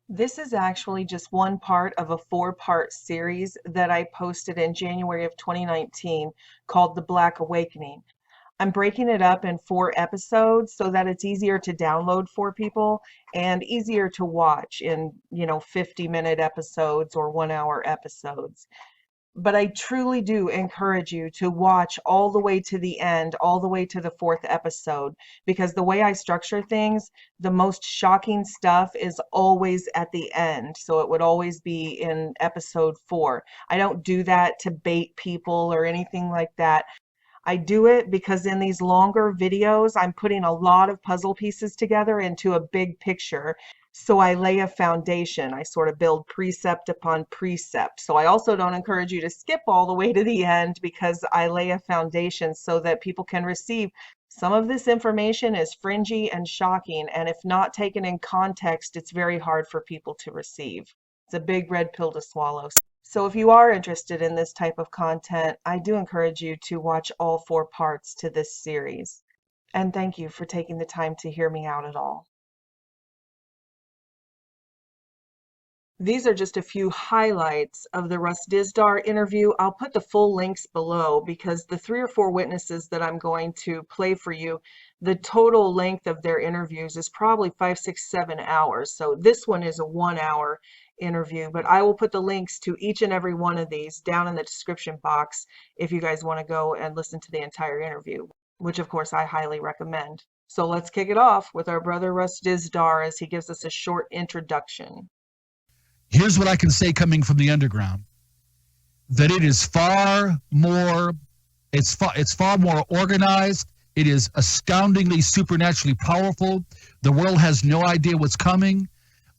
This is actually just one part of a four-part series that I posted in January of 2019 called The Black Awakening. I'm breaking it up in four episodes so that it's easier to download for people and easier to watch in, 50-minute episodes or 1 hour episodes. But I truly do encourage you to watch all the way to the end, all the way to the fourth episode, because the way I structure things, the most shocking stuff is always at the end. So it would always be in episode 4. I don't do that to bait people or anything like that. I do it because in these longer videos, I'm putting a lot of puzzle pieces together into a big picture. So I lay a foundation. I sort of build precept upon precept. So I also don't encourage you to skip all the way to the end because I lay a foundation so that people can receive. Some of this information is fringy and shocking, and if not taken in context, it's very hard for people to receive. It's a big red pill to swallow. So if you are interested in this type of content, I do encourage you to watch all four parts to this series. And thank you for taking the time to hear me out at all. These are just a few highlights of the Russ Dizdar interview. I'll put the full links below because the 3 or 4 witnesses that I'm going to play for you, the total length of their interviews is probably 5, 6, 7 hours. So this one is a 1 hour interview, but I will put the links to each and every one of these down in the description box if you guys want to go and listen to the entire interview, which of course I highly recommend. So let's kick it off with our brother Russ Dizdar as he gives us a short introduction. Here's what I can say coming from the underground, that it is far more organized. It is astoundingly supernaturally powerful. The world has no idea what's coming.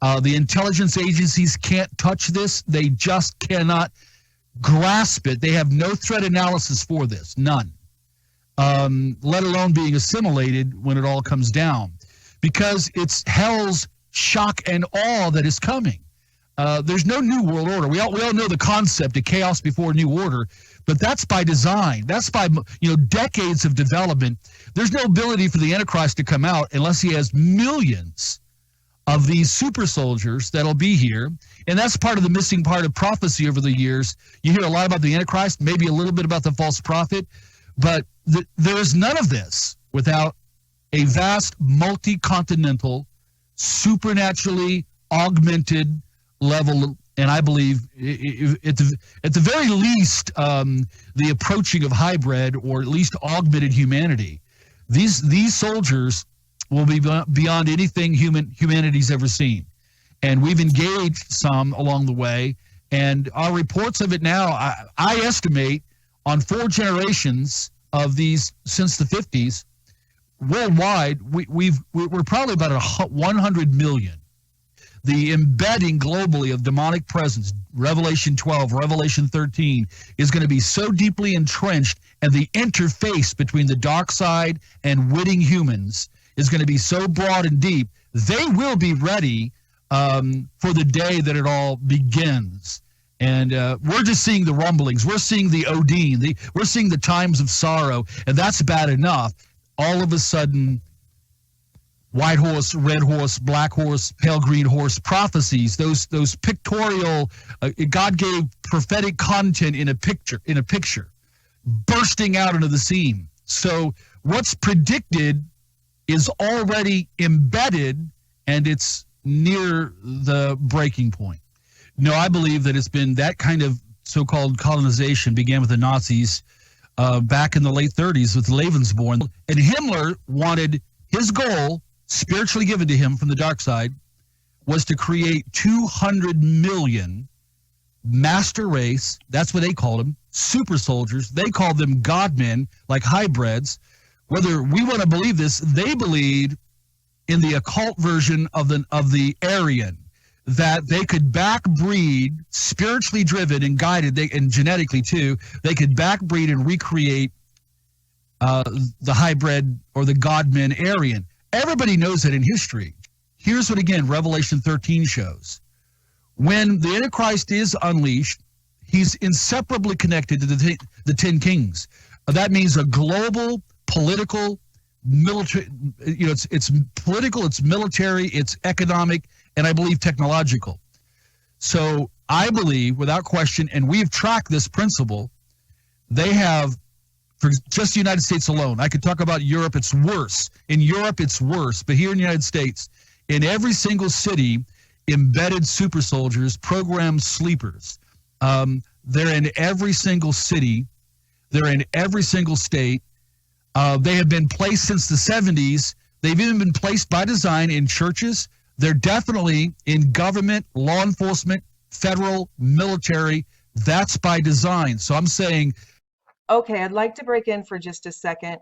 The intelligence agencies can't touch this. They just cannot grasp it. They have no threat analysis for this, none, let alone being assimilated when it all comes down, because it's hell's shock and awe that is coming. There's no new world order. We all know the concept of chaos before new order, but that's by design. That's by decades of development. There's no ability for the Antichrist to come out unless he has millions of these super soldiers that'll be here, and that's part of the missing part of prophecy over the years. You hear a lot about the Antichrist, maybe a little bit about the false prophet, but there is none of this without a vast multi-continental, supernaturally augmented level, and I believe at the very least the approaching of hybrid or at least augmented humanity. These soldiers will be beyond anything humanity's ever seen, and we've engaged some along the way, and our reports of it now, I estimate on 4 generations of these since the 50s worldwide, we're probably about 100 million. The embedding globally of demonic presence, Revelation 12, Revelation 13, is going to be so deeply entrenched, and the interface between the dark side and witting humans is going to be so broad and deep, they will be ready for the day that it all begins. And we're just seeing the rumblings. We're seeing the Odin. We're seeing the times of sorrow, and that's bad enough. All of a sudden, white horse, red horse, black horse, pale green horse prophecies, those pictorial, God gave prophetic content in a picture, bursting out into the scene. So what's predicted is already embedded, and it's near the breaking point. No, I believe that it's been that kind of so-called colonization began with the Nazis back in the late 30s with Lebensborn. And Himmler wanted his goal, spiritually given to him from the dark side, was to create 200 million master race. That's what they called them, super soldiers. They called them godmen, like hybrids. Whether we want to believe this, they believed in the occult version of the Aryan, that they could backbreed, spiritually driven and guided, and genetically too, they could backbreed and recreate the hybrid or the godmen Aryan. Everybody knows that in history. Here's what, again, Revelation 13 shows. When the Antichrist is unleashed, he's inseparably connected to the 10 kings. That means a global, political, military, it's political, it's military, it's economic, and I believe technological. So I believe, without question, and we've tracked this principle, they have, for just the United States alone, I could talk about Europe, it's worse. In Europe, it's worse. But here in the United States, in every single city, embedded super soldiers, programmed sleepers. They're in every single city. They're in every single state. They have been placed since the 70s. They've even been placed by design in churches. They're definitely in government, law enforcement, federal, military. That's by design. So I'm saying, Okay, I'd like to break in for just a second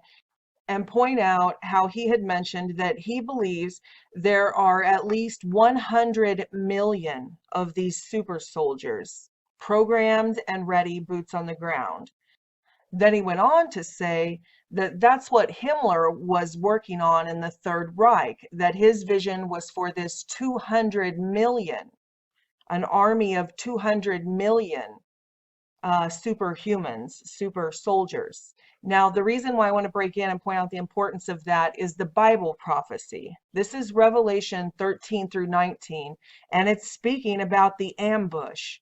and point out how he had mentioned that he believes there are at least 100 million of these super soldiers, programmed and ready, boots on the ground. Then he went on to say that that's what Himmler was working on in the Third Reich, that his vision was for this 200 million, an army of 200 million superhumans, super soldiers. Now, the reason why I want to break in and point out the importance of that is the Bible prophecy. This is Revelation 13 through 19, and it's speaking about the ambush.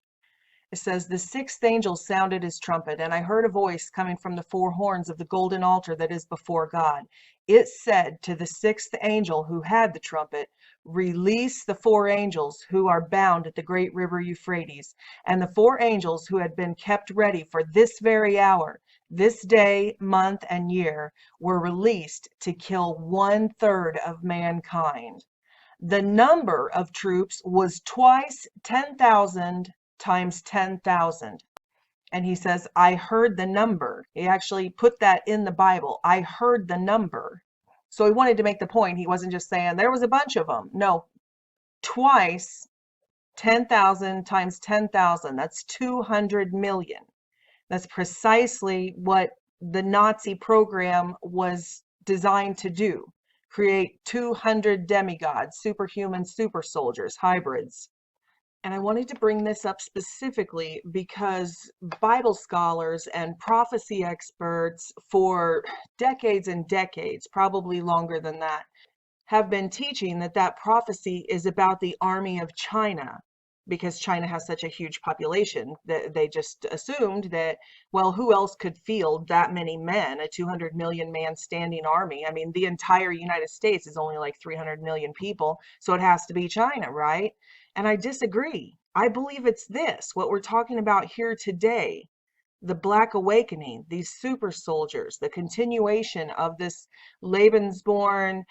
It says, "The sixth angel sounded his trumpet, and I heard a voice coming from the four horns of the golden altar that is before God. It said to the sixth angel who had the trumpet, 'Release the four angels who are bound at the great river Euphrates.' And the four angels who had been kept ready for this very hour, this day, month, and year, were released to kill 1/3 of mankind. The number of troops was twice 10,000 times 10,000. And he says, I heard the number. He actually put that in the Bible. I heard the number. So he wanted to make the point. He wasn't just saying there was a bunch of them. No, twice 10,000 times 10,000. That's 200 million. That's precisely what the Nazi program was designed to do. Create 200 demigods, superhuman super soldiers, hybrids. And I wanted to bring this up specifically because Bible scholars and prophecy experts for decades and decades, probably longer than that, have been teaching that that prophecy is about the army of China, because China has such a huge population that they just assumed that, well, who else could field that many men, a 200 million man standing army? I mean, the entire United States is only like 300 million people, so it has to be China, right? And I disagree. I believe it's this, what we're talking about here today, the Black Awakening, these super soldiers, the continuation of this Lebensborn,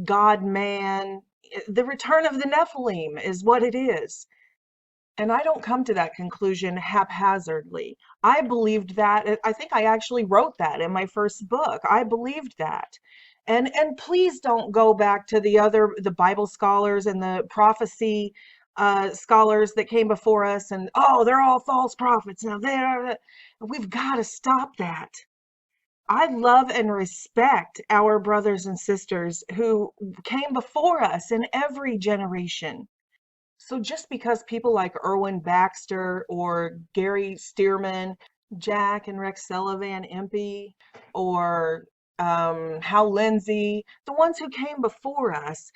God-man, the return of the Nephilim is what it is. And I don't come to that conclusion haphazardly. I believed that. I think I actually wrote that in my first book. I believed that. And please don't go back to the Bible scholars and the prophecy scholars that came before us and, oh, they're all false prophets. Now we've got to stop that. I love and respect our brothers and sisters who came before us in every generation. So just because people like Erwin Baxter or Gary Stearman, Jack and Rex Sullivan, Impey, or Hal Lindsey, the ones who came before us,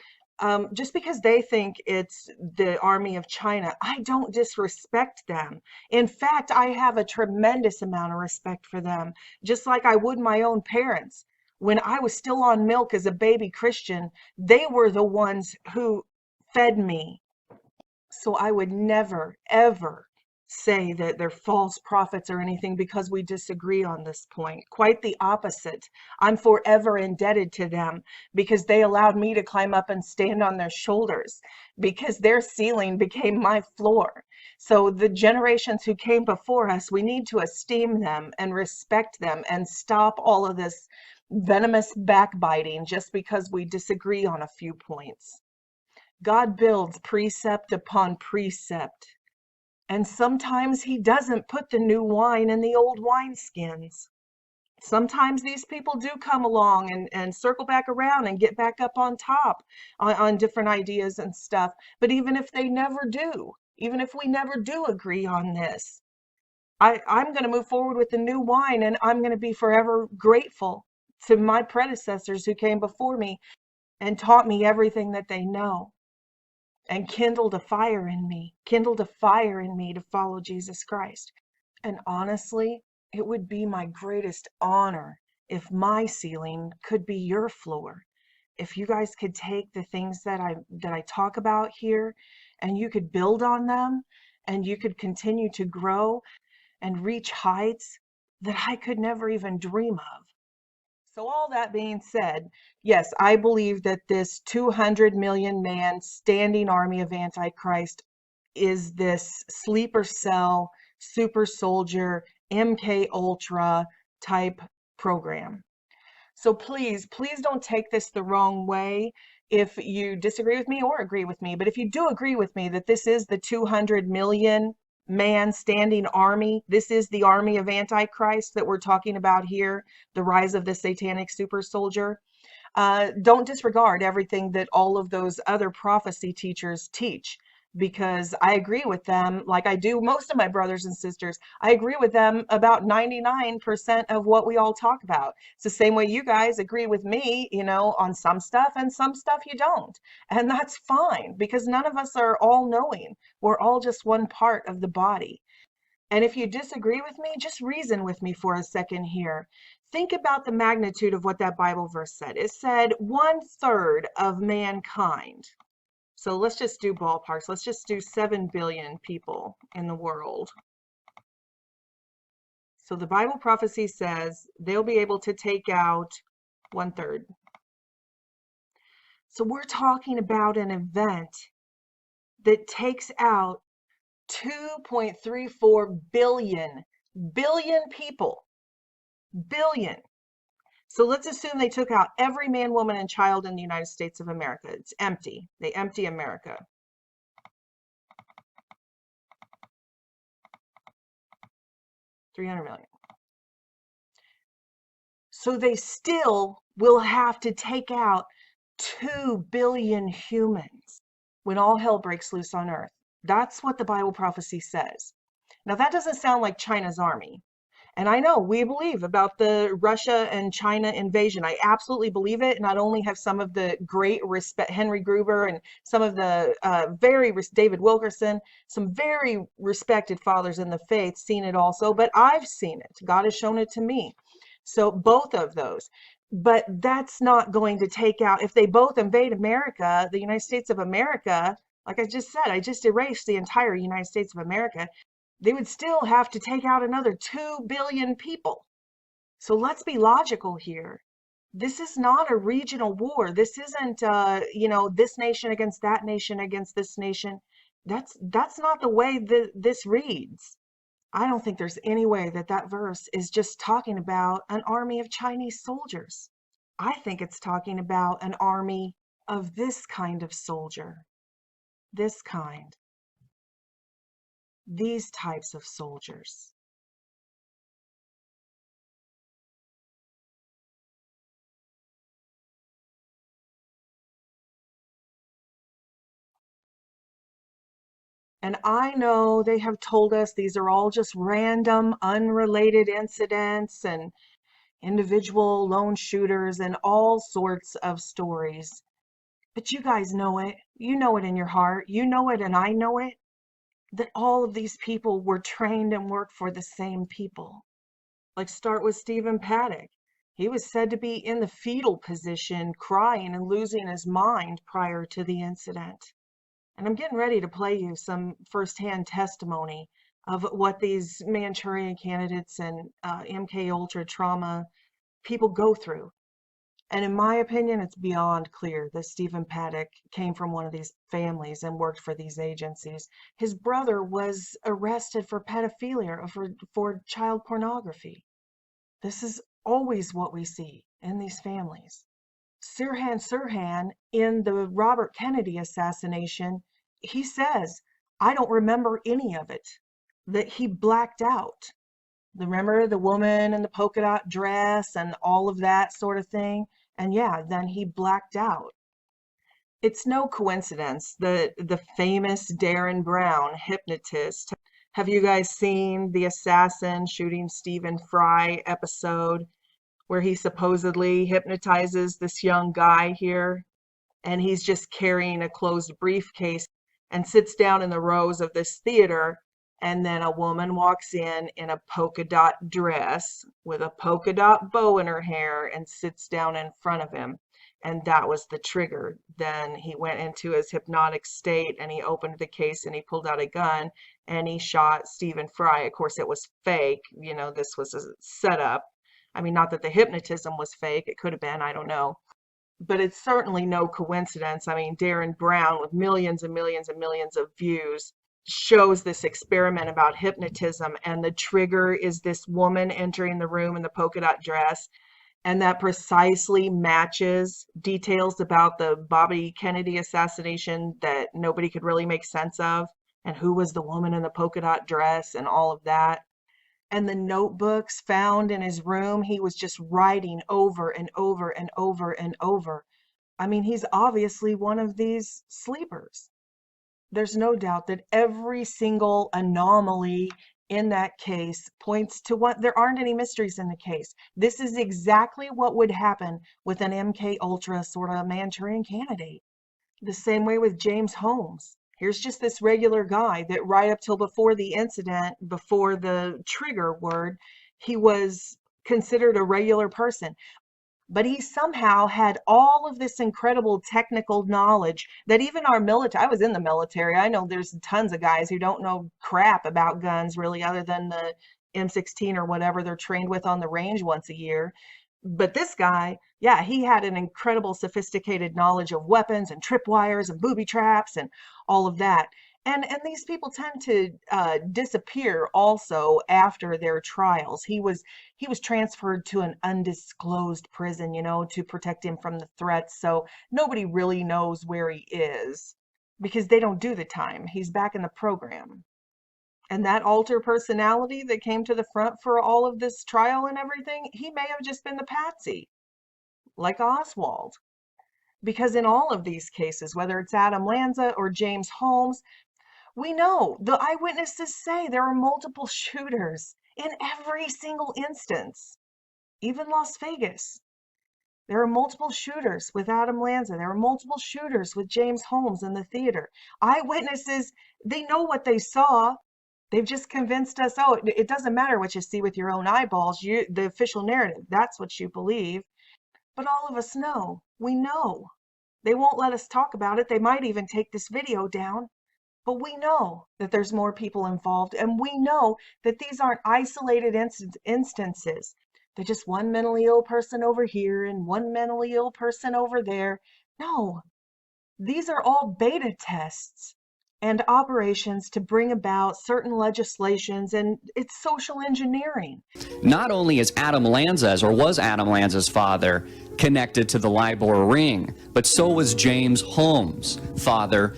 just because they think it's the army of China, I don't disrespect them. In fact, I have a tremendous amount of respect for them, just like I would my own parents. When I was still on milk as a baby Christian, they were the ones who fed me. So I would never, ever say that they're false prophets or anything because we disagree on this point. Quite the opposite. I'm forever indebted to them because they allowed me to climb up and stand on their shoulders, because their ceiling became my floor. So the generations who came before us, we need to esteem them and respect them and stop all of this venomous backbiting just because we disagree on a few points. God builds precept upon precept. And sometimes he doesn't put the new wine in the old wineskins. Sometimes these people do come along and circle back around and get back up on top on different ideas and stuff. But even if they never do, even if we never do agree on this, I'm going to move forward with the new wine, and I'm going to be forever grateful to my predecessors who came before me and taught me everything that they know. and kindled a fire in me, to follow Jesus Christ. And honestly, it would be my greatest honor if my ceiling could be your floor. If you guys could take the things that I talk about here and you could build on them and you could continue to grow and reach heights that I could never even dream of. So all that being said, yes, I believe that this 200 million man standing army of Antichrist is this sleeper cell, super soldier, MK Ultra type program. So please, please don't take this the wrong way if you disagree with me or agree with me. But if you do agree with me that this is the 200 million man standing army, this is the army of Antichrist that we're talking about here, the rise of the satanic super soldier, don't disregard everything that all of those other prophecy teachers teach, because I agree with them, like I do most of my brothers and sisters. I agree with them about 99% of what we all talk about. It's the same way you guys agree with me, on some stuff, and some stuff you don't. And that's fine, because none of us are all knowing. We're all just one part of the body. And if you disagree with me, just reason with me for a second here. Think about the magnitude of what that Bible verse said. It said 1/3 of mankind. So let's just do ballparks. Let's just do 7 billion people in the world. So the Bible prophecy says they'll be able to take out 1/3. So we're talking about an event that takes out 2.34 billion people. Billion. So let's assume they took out every man, woman, and child in the United States of America. It's empty. They empty America. $300 million. So they still will have to take out 2 billion humans when all hell breaks loose on earth. That's what the Bible prophecy says. Now that doesn't sound like China's army. And I know we believe about the Russia and China invasion. I absolutely believe it. Not only have some of the great respect, Henry Gruber and some of the David Wilkerson, some very respected fathers in the faith seen it also, but I've seen it. God has shown it to me. So both of those. But that's not going to take out, if they both invade America, the United States of America, like I just said, I just erased the entire United States of America. They would still have to take out another 2 billion people. So let's be logical here. This is not a regional war. This isn't, this nation against that nation against this nation. That's not the way this reads. I don't think there's any way that verse is just talking about an army of Chinese soldiers. I think it's talking about an army of this kind of soldier. This kind. These types of soldiers. And I know they have told us these are all just random, unrelated incidents and individual lone shooters and all sorts of stories. But you guys know it. You know it in your heart. You know it and I know it. That all of these people were trained and worked for the same people. Like start with Stephen Paddock. He was said to be in the fetal position, crying and losing his mind prior to the incident. And I'm getting ready to play you some firsthand testimony of what these Manchurian candidates and MK Ultra trauma people go through. And in my opinion, it's beyond clear that Stephen Paddock came from one of these families and worked for these agencies. His brother was arrested for pedophilia or for child pornography. This is always what we see in these families. Sirhan, in the Robert Kennedy assassination, he says, I don't remember any of it, that he blacked out. Remember the woman in the polka dot dress and all of that sort of thing? And yeah, then he blacked out. It's no coincidence that the famous Darren Brown hypnotist, have you guys seen the assassin shooting Stephen Fry episode where he supposedly hypnotizes this young guy here? and he's just carrying a closed briefcase and sits down in the rows of this theater. And then a woman walks in a polka dot dress with a polka dot bow in her hair and sits down in front of him. And that was the trigger. Then he went into his hypnotic state and he opened the case and he pulled out a gun and he shot Stephen Fry. Of course, it was fake. You know, this was a setup. I mean, not that the hypnotism was fake. It could have been, I don't know. But it's certainly no coincidence. I mean, Darren Brown, with millions and millions and millions of views, shows this experiment about hypnotism, and the trigger is this woman entering the room in the polka dot dress, and that precisely matches details about the Bobby Kennedy assassination that nobody could really make sense of, and who was the woman in the polka dot dress and all of that. And the notebooks found in his room, he was just writing over and over and over and over. I mean, he's obviously one of these sleepers. There's no doubt that every single anomaly in that case points to what there aren't any mysteries in the case. This is exactly what would happen with an MK Ultra sort of Manchurian candidate. The same way with James Holmes. Here's just this regular guy that right up till before the incident, before the trigger word, he was considered a regular person. But he somehow had all of this incredible technical knowledge that even our military, I was in the military, I know there's tons of guys who don't know crap about guns really, other than the M16 or whatever they're trained with on the range once a year. But this guy, yeah, he had an incredible sophisticated knowledge of weapons and tripwires and booby traps and all of that. And these people tend to disappear also after their trials. He was transferred to an undisclosed prison, you know, to protect him from the threats. So nobody really knows where he is because they don't do the time. He's back in the program. And that alter personality that came to the front for all of this trial and everything, he may have just been the patsy, like Oswald. Because in all of these cases, whether it's Adam Lanza or James Holmes, we know the eyewitnesses say there are multiple shooters in every single instance, even Las Vegas. There are multiple shooters with Adam Lanza. There are multiple shooters with James Holmes in the theater. Eyewitnesses, they know what they saw. They've just convinced us, oh, it doesn't matter what you see with your own eyeballs. The official narrative, that's what you believe. But all of us know. We know. They won't let us talk about it. They might even take this video down. But we know that there's more people involved, and we know that these aren't isolated instances. They're just one mentally ill person over here and one mentally ill person over there. No, these are all beta tests and operations to bring about certain legislations, and it's social engineering. Not only is Adam Lanza's, or was Adam Lanza's father, connected to the LIBOR ring, but so was James Holmes' father.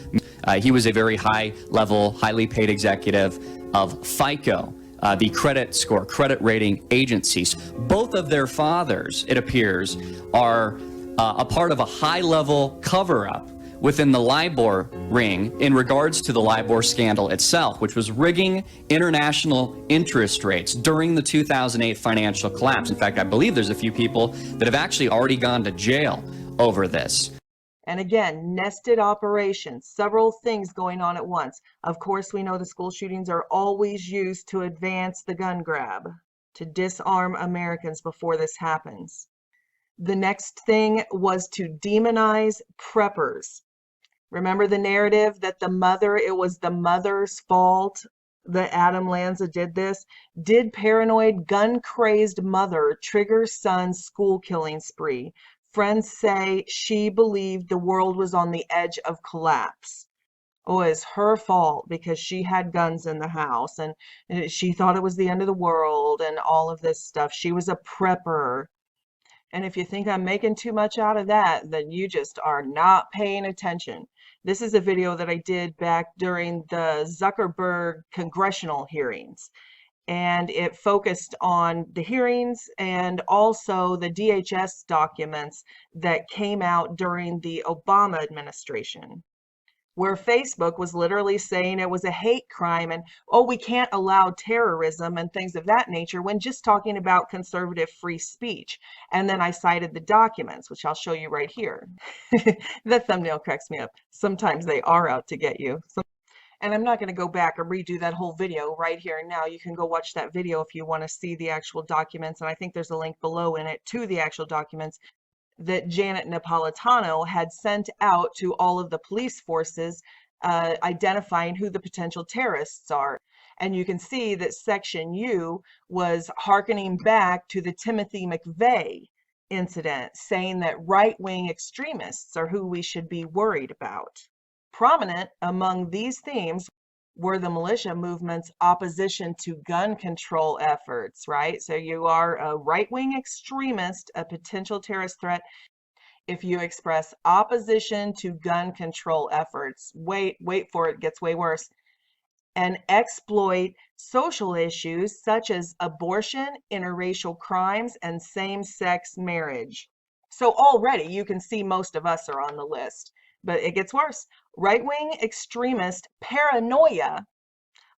He was a very high-level, highly paid executive of FICO, the credit rating agencies. Both of their fathers, it appears, are a part of a high-level cover-up within the LIBOR ring in regards to the LIBOR scandal itself, which was rigging international interest rates during the 2008 financial collapse. In fact, I believe there's a few people that have actually already gone to jail over this. And again, nested operations, several things going on at once. Of course, we know the school shootings are always used to advance the gun grab, to disarm Americans before this happens. The next thing was to demonize preppers. Remember the narrative that it was the mother's fault that Adam Lanza did this? Did paranoid, gun-crazed mother trigger son's school killing spree? Friends say she believed the world was on the edge of collapse. Oh, it's her fault because she had guns in the house and she thought it was the end of the world and all of this stuff. She was a prepper. And if you think I'm making too much out of that, then you just are not paying attention. This is a video that I did back during the Zuckerberg congressional hearings. And it focused on the hearings and also the DHS documents that came out during the Obama administration. where Facebook was literally saying it was a hate crime and, oh, we can't allow terrorism and things of that nature when just talking about conservative free speech. And then I cited the documents, which I'll show you right here. The thumbnail cracks me up. Sometimes they are out to get you. And I'm not going to go back and redo that whole video right here and now. You can go watch that video if you want to see the actual documents. And I think there's a link below in it to the actual documents that Janet Napolitano had sent out to all of the police forces, identifying who the potential terrorists are. And you can see that Section U was hearkening back to the Timothy McVeigh incident, saying that right-wing extremists are who we should be worried about. Prominent among these themes were the militia movement's opposition to gun control efforts, right? So you are a right-wing extremist, a potential terrorist threat, if you express opposition to gun control efforts. Wait for it, it gets way worse. And exploit social issues such as abortion, interracial crimes, and same-sex marriage. So already you can see most of us are on the list. But it gets worse. Right-wing extremist paranoia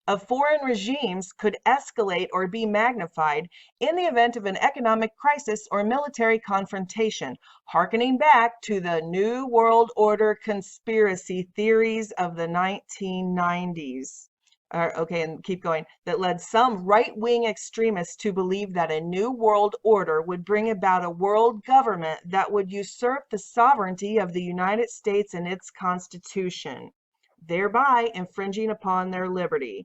of foreign regimes could escalate or be magnified in the event of an economic crisis or military confrontation, hearkening back to the New World Order conspiracy theories of the 1990s. Okay, and keep going, that led some right-wing extremists to believe that a new world order would bring about a world government that would usurp the sovereignty of the United States and its Constitution, thereby infringing upon their liberty.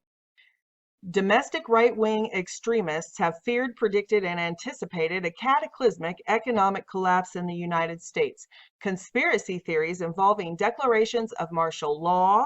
Domestic right-wing extremists have feared, predicted, and anticipated a cataclysmic economic collapse in the United States. Conspiracy theories involving declarations of martial law,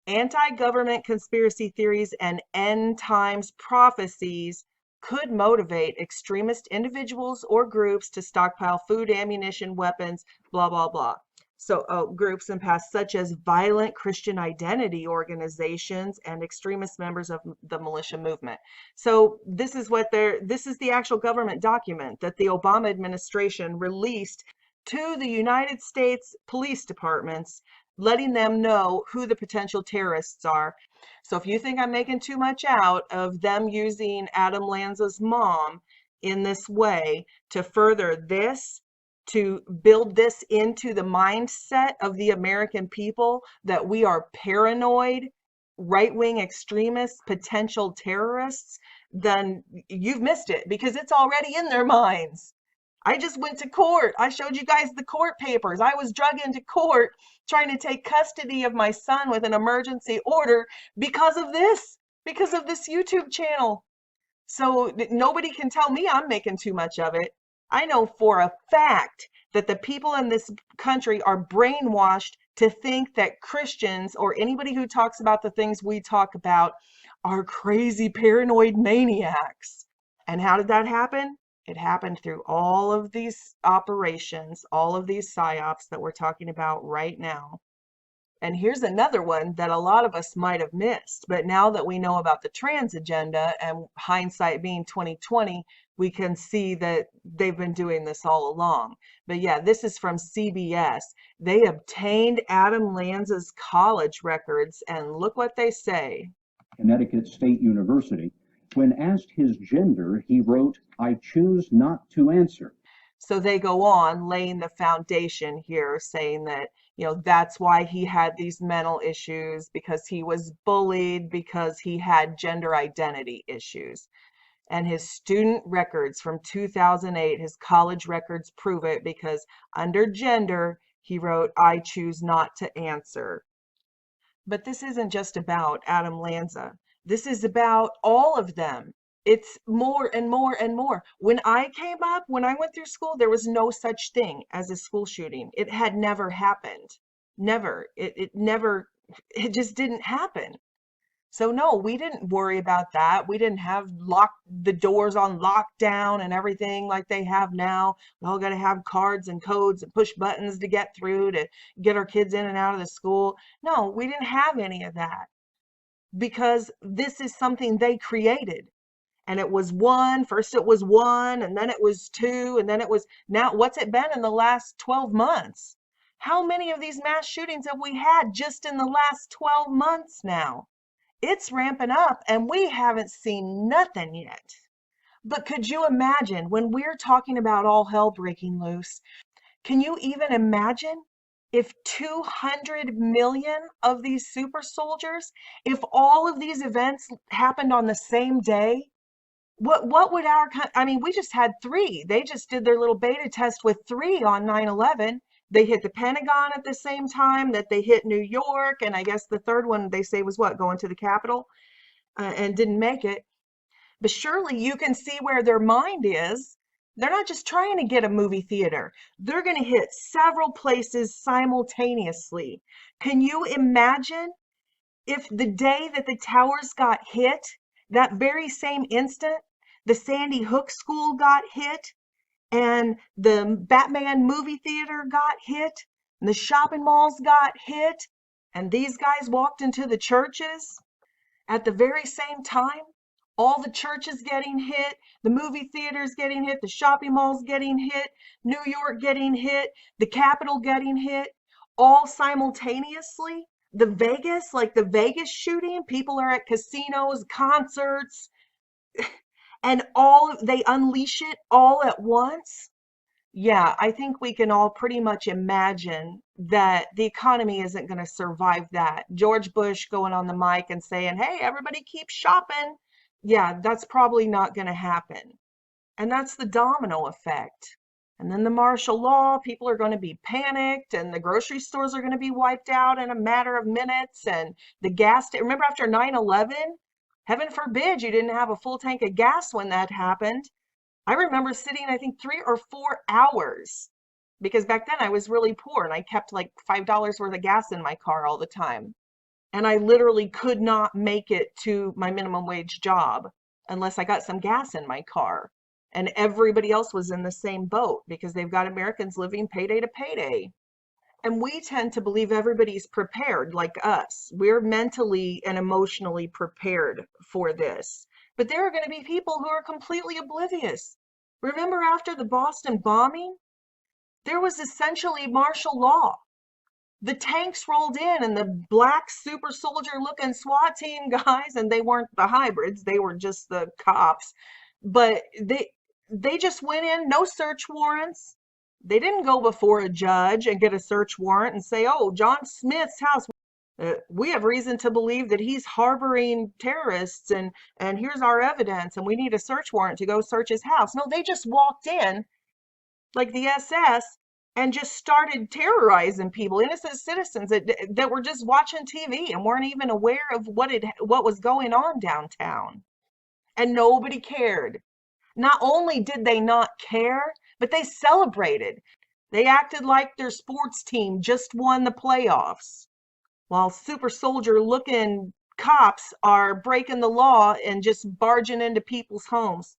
anti-government conspiracy theories, and end times prophecies could motivate extremist individuals or groups to stockpile food, ammunition, weapons, blah, blah, blah. So groups in past such as violent Christian identity organizations and extremist members of the militia movement. So this is the actual government document that the Obama administration released to the United States police departments, letting them know who the potential terrorists are. So if you think I'm making too much out of them using Adam Lanza's mom in this way to further this, to build this into the mindset of the American people that we are paranoid, right-wing extremists, potential terrorists, then you've missed it, because it's already in their minds. I just went to court. I showed you guys the court papers. I was drug into court trying to take custody of my son with an emergency order because of this YouTube channel. So nobody can tell me I'm making too much of it. I know for a fact that the people in this country are brainwashed to think that Christians or anybody who talks about the things we talk about are crazy paranoid maniacs. And how did that happen? It happened through all of these operations, all of these psyops that we're talking about right now. And here's another one that a lot of us might have missed, but now that we know about the trans agenda and hindsight being 2020, we can see that they've been doing this all along. But yeah, this is from CBS. They obtained Adam Lanza's college records, and look what they say. Connecticut State University. When asked his gender, he wrote, "I choose not to answer." So they go on laying the foundation here, saying that, that's why he had these mental issues, because he was bullied, because he had gender identity issues. And his student records from 2008, his college records prove it, because under gender, he wrote, "I choose not to answer." But this isn't just about Adam Lanza. This is about all of them. It's more and more and more. When I went through school, there was no such thing as a school shooting. It had never happened. Never. It just didn't happen. So no, we didn't worry about that. We didn't have the doors on lockdown and everything like they have now. We all got to have cards and codes and push buttons to get through to get our kids in and out of the school. No, we didn't have any of that, because this is something they created. And it was first it was one, and then it was two, and then it was, now what's it been in the last 12 months? How many of these mass shootings have we had just in the last 12 months now? It's ramping up and we haven't seen nothing yet. But could you imagine when we're talking about all hell breaking loose? Can you even imagine if 200 million of these super soldiers, if all of these events happened on the same day, what would I mean, we just had 3. They just did their little beta test with 3 on 9/11. They hit the Pentagon at the same time that they hit New York. And I guess the third one they say was what, going to the Capitol, and didn't make it. But surely you can see where their mind is. They're not just trying to get a movie theater. They're going to hit several places simultaneously. Can you imagine if the day that the towers got hit, that very same instant, the Sandy Hook school got hit, and the Batman movie theater got hit, and the shopping malls got hit, and these guys walked into the churches at the very same time? All the churches getting hit, the movie theaters getting hit, the shopping malls getting hit, New York getting hit, the Capitol getting hit, all simultaneously. The Vegas shooting, people are at casinos, concerts, and they unleash it all at once. Yeah, I think we can all pretty much imagine that the economy isn't going to survive that. George Bush going on the mic and saying, hey, everybody keep shopping. Yeah, that's probably not going to happen. And that's the domino effect. And then the martial law, people are going to be panicked, and the grocery stores are going to be wiped out in a matter of minutes. And the remember after 9/11, heaven forbid you didn't have a full tank of gas when that happened. I remember sitting, I think, 3 or 4 hours, because back then I was really poor and I kept like $5 worth of gas in my car all the time. And I literally could not make it to my minimum wage job unless I got some gas in my car. And everybody else was in the same boat because they've got Americans living payday to payday. And we tend to believe everybody's prepared like us. We're mentally and emotionally prepared for this. But there are going to be people who are completely oblivious. Remember after the Boston bombing, there was essentially martial law. The tanks rolled in and the black super soldier looking SWAT team guys, and they weren't the hybrids, they were just the cops, but they just went in, no search warrants. They didn't go before a judge and get a search warrant and say, oh, John Smith's house, we have reason to believe that he's harboring terrorists, and here's our evidence, and we need a search warrant to go search his house. No, they just walked in like the SS and just started terrorizing people, innocent citizens that were just watching TV and weren't even aware of what was going on downtown. And nobody cared. Not only did they not care, but they celebrated. They acted like their sports team just won the playoffs, while super soldier looking cops are breaking the law and just barging into people's homes.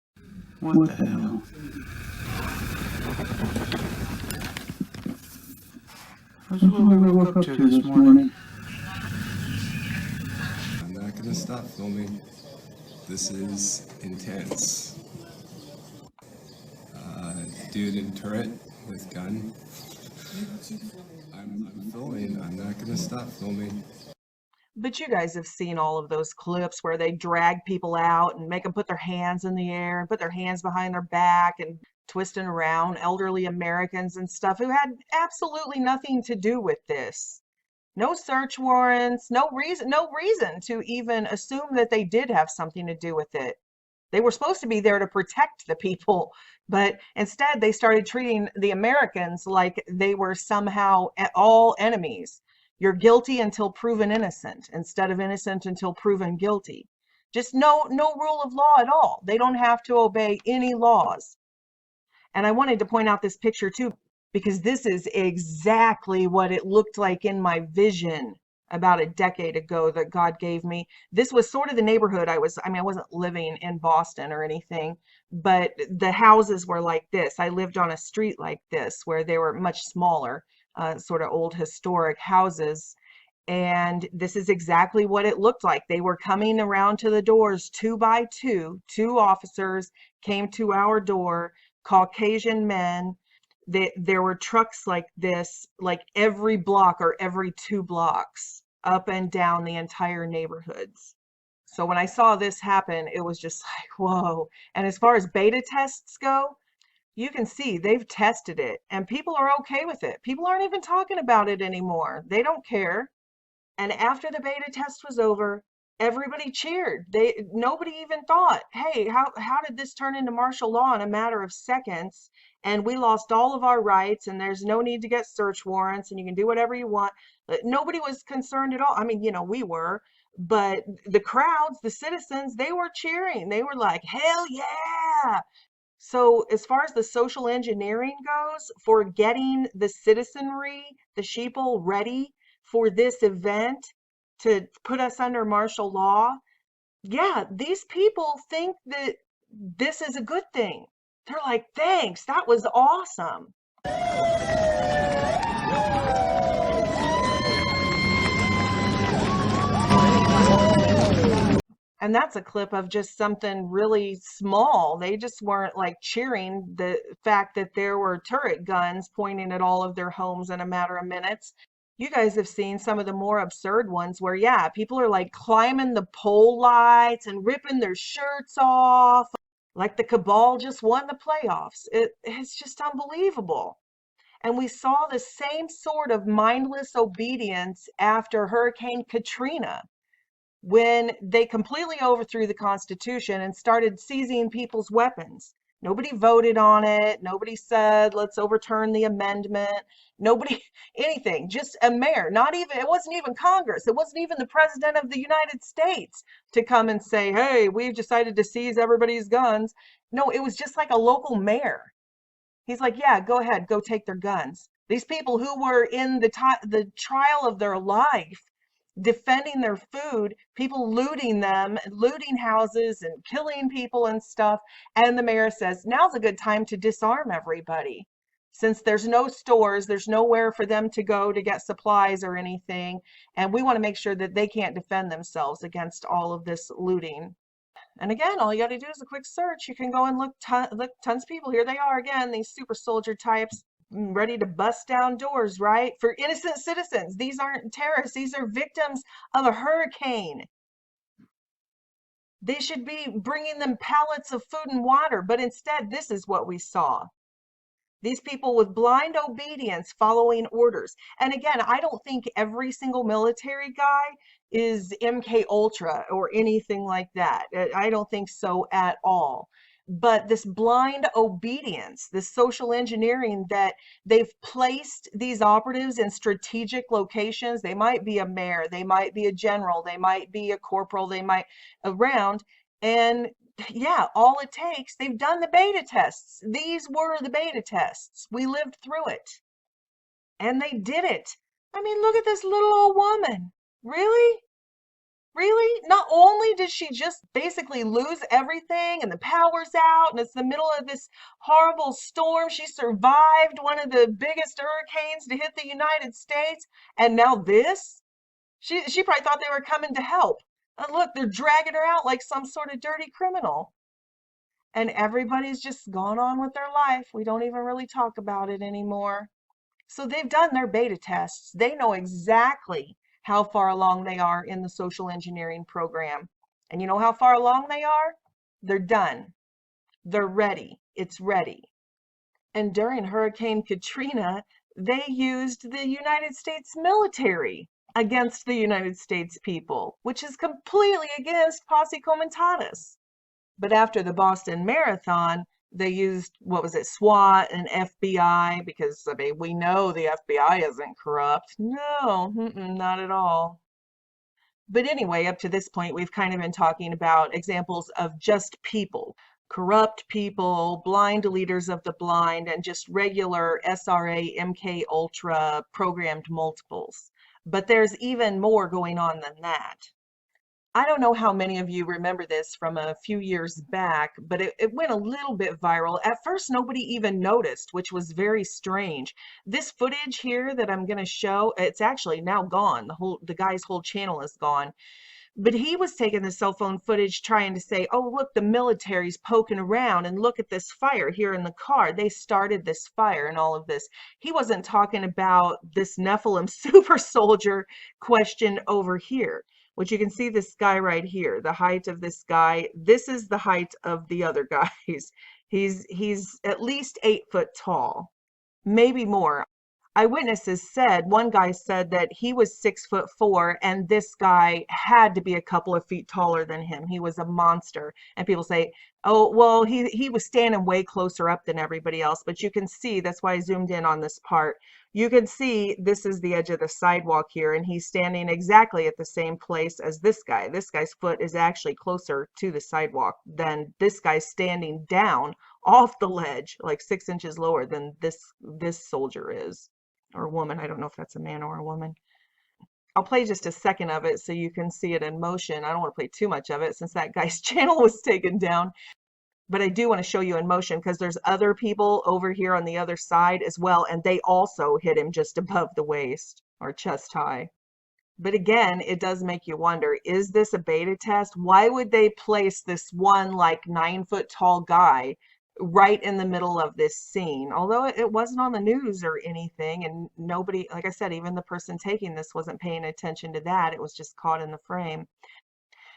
What the hell? That's what we woke up to this morning. I'm not gonna stop filming. This is intense. Dude in turret with gun. I'm filming. I'm not gonna stop filming. But you guys have seen all of those clips where they drag people out and make them put their hands in the air and put their hands behind their back and twisting around elderly Americans and stuff who had absolutely nothing to do with this. No search warrants, no reason to even assume that they did have something to do with it. They were supposed to be there to protect the people, but instead they started treating the Americans like they were somehow all enemies. You're guilty until proven innocent, instead of innocent until proven guilty. Just no rule of law at all. They don't have to obey any laws. And I wanted to point out this picture too, because this is exactly what it looked like in my vision about a decade ago that God gave me. This was sort of the neighborhood I wasn't living in Boston or anything, but the houses were like this. I lived on a street like this where they were much smaller, sort of old historic houses. And this is exactly what it looked like. They were coming around to the doors 2 by 2. 2 officers came to our door, Caucasian men. There were trucks like this, like every block or every 2 blocks up and down the entire neighborhoods. So when I saw this happen, it was just like, whoa. And as far as beta tests go, you can see they've tested it and people are okay with it. People aren't even talking about it anymore. They don't care. And after the beta test was over, everybody cheered. Nobody even thought, hey, how did this turn into martial law in a matter of seconds? And we lost all of our rights and there's no need to get search warrants and you can do whatever you want. Nobody was concerned at all. I mean, we were, but the crowds, the citizens, they were cheering. They were like, hell yeah. So as far as the social engineering goes for getting the citizenry, the sheeple ready for this event to put us under martial law, yeah, these people think that this is a good thing. They're like, thanks, that was awesome. And that's a clip of just something really small. They just weren't like cheering the fact that there were turret guns pointing at all of their homes in a matter of minutes. You guys have seen some of the more absurd ones where, yeah, people are like climbing the pole lights and ripping their shirts off. Like the cabal just won the playoffs. It's just unbelievable. And we saw the same sort of mindless obedience after Hurricane Katrina, when they completely overthrew the Constitution and started seizing people's weapons. Nobody voted on it. Nobody said, let's overturn the amendment. Nobody, anything, just a mayor, it wasn't even Congress. It wasn't even the president of the United States to come and say, hey, we've decided to seize everybody's guns. No, it was just like a local mayor. He's like, yeah, go ahead, go take their guns. These people who were in the trial of their life, defending their food, people looting them, looting houses and killing people and stuff. And the mayor says, now's a good time to disarm everybody. Since there's no stores, there's nowhere for them to go to get supplies or anything. And we want to make sure that they can't defend themselves against all of this looting. And again, all you got to do is a quick search. You can go and look tons of people. Here they are again, these super soldier types, ready to bust down doors, right? For innocent citizens. These aren't terrorists. These are victims of a hurricane. They should be bringing them pallets of food and water, but instead, this is what we saw. These people with blind obedience following orders. And again, I don't think every single military guy is MKUltra or anything like that. I don't think so at all. But this blind obedience, this social engineering that they've placed these operatives in strategic locations. They might be a mayor, they might be a general, they might be a corporal, they might around. And yeah, all it takes, they've done the beta tests. These were the beta tests. We lived through it. And they did it. I mean, look at this little old woman. Really? Really? Not only did she just basically lose everything and the power's out and it's the middle of this horrible storm, she survived one of the biggest hurricanes to hit the United States, and now this? She probably thought they were coming to help. And look, they're dragging her out like some sort of dirty criminal. And everybody's just gone on with their life. We don't even really talk about it anymore. So they've done their beta tests. They know exactly how far along they are in the social engineering program. And you know how far along they are? They're done. They're ready. It's ready. And during Hurricane Katrina, they used the United States military against the United States people, which is completely against posse comitatus. But after the Boston Marathon, they used, what was it, SWAT and FBI, because I mean, we know the FBI isn't corrupt. No, not at all. But anyway, up to this point, we've kind of been talking about examples of just people, corrupt people, blind leaders of the blind, and just regular SRA, MKUltra programmed multiples. But there's even more going on than that. I don't know how many of you remember this from a few years back, but it went a little bit viral. At first, nobody even noticed, which was very strange. This footage here that I'm going to show, it's actually now gone. The guy's whole channel is gone. But he was taking the cell phone footage trying to say, oh, look, the military's poking around and look at this fire here in the car. They started this fire and all of this. He wasn't talking about this Nephilim super soldier question over here, which you can see this guy right here, the height of this guy. This is the height of the other guys. He's at least 8 foot tall, maybe more. Eyewitnesses said, one guy said that he was 6'4" and this guy had to be a couple of feet taller than him. He was a monster. And people say, oh, well, he was standing way closer up than everybody else. But you can see, that's why I zoomed in on this part. You can see this is the edge of the sidewalk here, and he's standing exactly at the same place as this guy. This guy's foot is actually closer to the sidewalk than this guy standing down off the ledge, like 6 inches lower than this soldier is. Or woman. I don't know if that's a man or a woman. I'll play just a second of it so you can see it in motion. I don't want to play too much of it since that guy's channel was taken down. But I do want to show you in motion because there's other people over here on the other side as well, and they also hit him just above the waist or chest high. But again, it does make you wonder, is this a beta test? Why would they place this one like 9 foot tall guy right in the middle of this scene? Although it wasn't on the news or anything, and nobody, like I said, even the person taking this wasn't paying attention to that. It was just caught in the frame.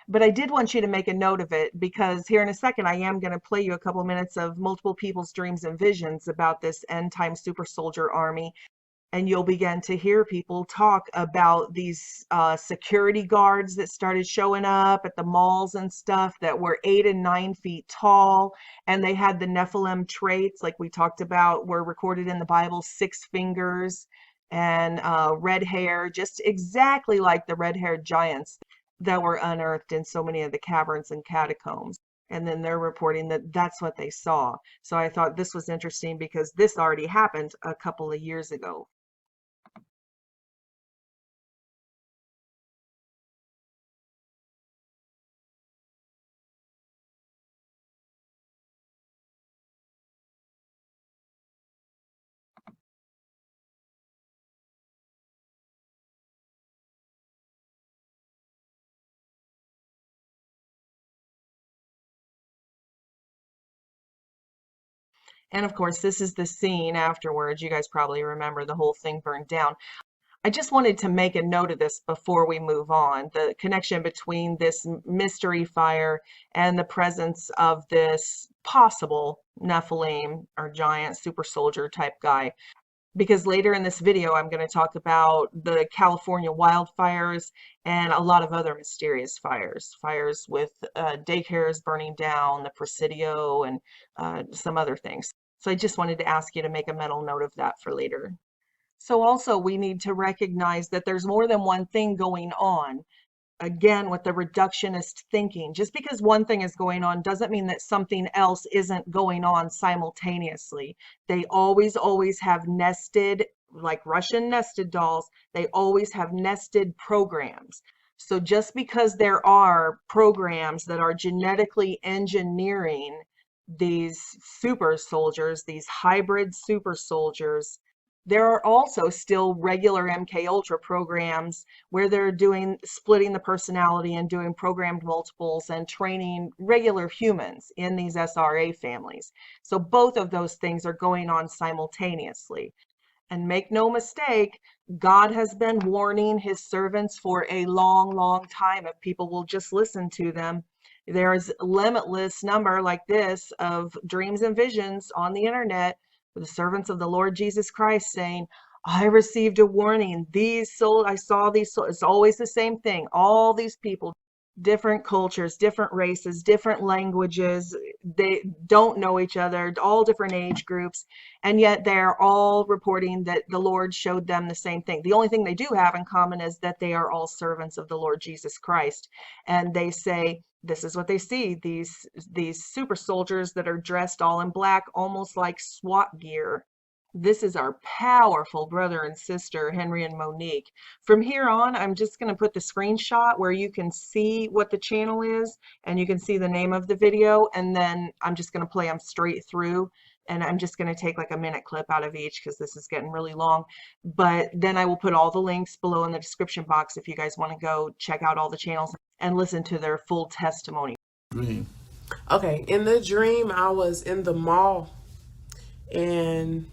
But I did want you to make a note of it, because here in a second I am going to play you a couple minutes of multiple people's dreams and visions about this end time super soldier army. And you'll begin to hear people talk about these security guards that started showing up at the malls and stuff that were 8 and 9 feet tall. And they had the Nephilim traits, like we talked about, were recorded in the Bible, 6 fingers and red hair, just exactly like the red-haired giants that were unearthed in so many of the caverns and catacombs. And then they're reporting that that's what they saw. So I thought this was interesting because this already happened a couple of years ago. And of course, this is the scene afterwards. You guys probably remember the whole thing burned down. I just wanted to make a note of this before we move on. The connection between this mystery fire and the presence of this possible Nephilim or giant super soldier type guy. Because later in this video, I'm going to talk about the California wildfires and a lot of other mysterious fires. Fires with daycares burning down, the Presidio, and some other things. So I just wanted to ask you to make a mental note of that for later. So also we need to recognize that there's more than one thing going on. Again, with the reductionist thinking, just because one thing is going on doesn't mean that something else isn't going on simultaneously. They always have nested, like Russian nested dolls, they always have nested programs. So just because there are programs that are genetically engineering these super soldiers, these hybrid super soldiers, there are also still regular MKUltra programs where they're splitting the personality and doing programmed multiples and training regular humans in these SRA families. So both of those things are going on simultaneously. And make no mistake, God has been warning his servants for a long time. If people will just listen to them, there's limitless number like this of dreams and visions on the internet with the servants of the Lord Jesus Christ saying, I received a warning. I saw these souls. It's always the same thing. All these people, different cultures, different races, different languages, they don't know each other, all different age groups, and yet they're all reporting that the Lord showed them the same thing. The only thing they do have in common is that they are all servants of the Lord Jesus Christ. And they say, this is what they see, these super soldiers that are dressed all in black, almost like SWAT gear. This is our powerful brother and sister, Henry and Monique. From here on, I'm just going to put the screenshot where you can see what the channel is and you can see the name of the video, and then I'm just going to play them straight through and I'm just going to take like a minute clip out of each because this is getting really long. But then I will put all the links below in the description box if you guys want to go check out all the channels and listen to their full testimony. Dream. Okay, in the dream, I was in the mall, and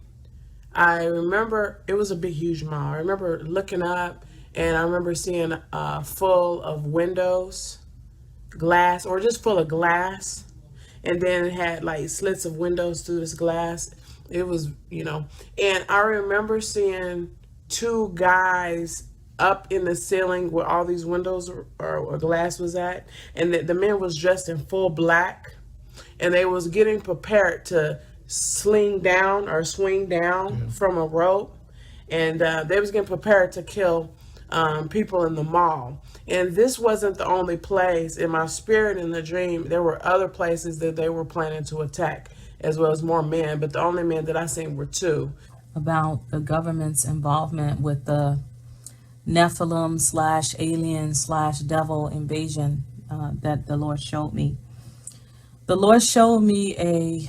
I remember it was a big, huge mall. I remember looking up, and I remember seeing full of windows, glass, or just full of glass, and then it had like slits of windows through this glass. It was, and I remember seeing two guys up in the ceiling where all these windows or glass was at, and the man was dressed in full black, and they was getting prepared to swing down from a rope, and they was getting prepared to kill people in the mall. And this wasn't the only place. In my spirit, in the dream, there were other places that they were planning to attack, as well as more men, but the only men that I seen were two. About the government's involvement with the Nephilim / alien / devil invasion that the Lord showed me. The Lord showed me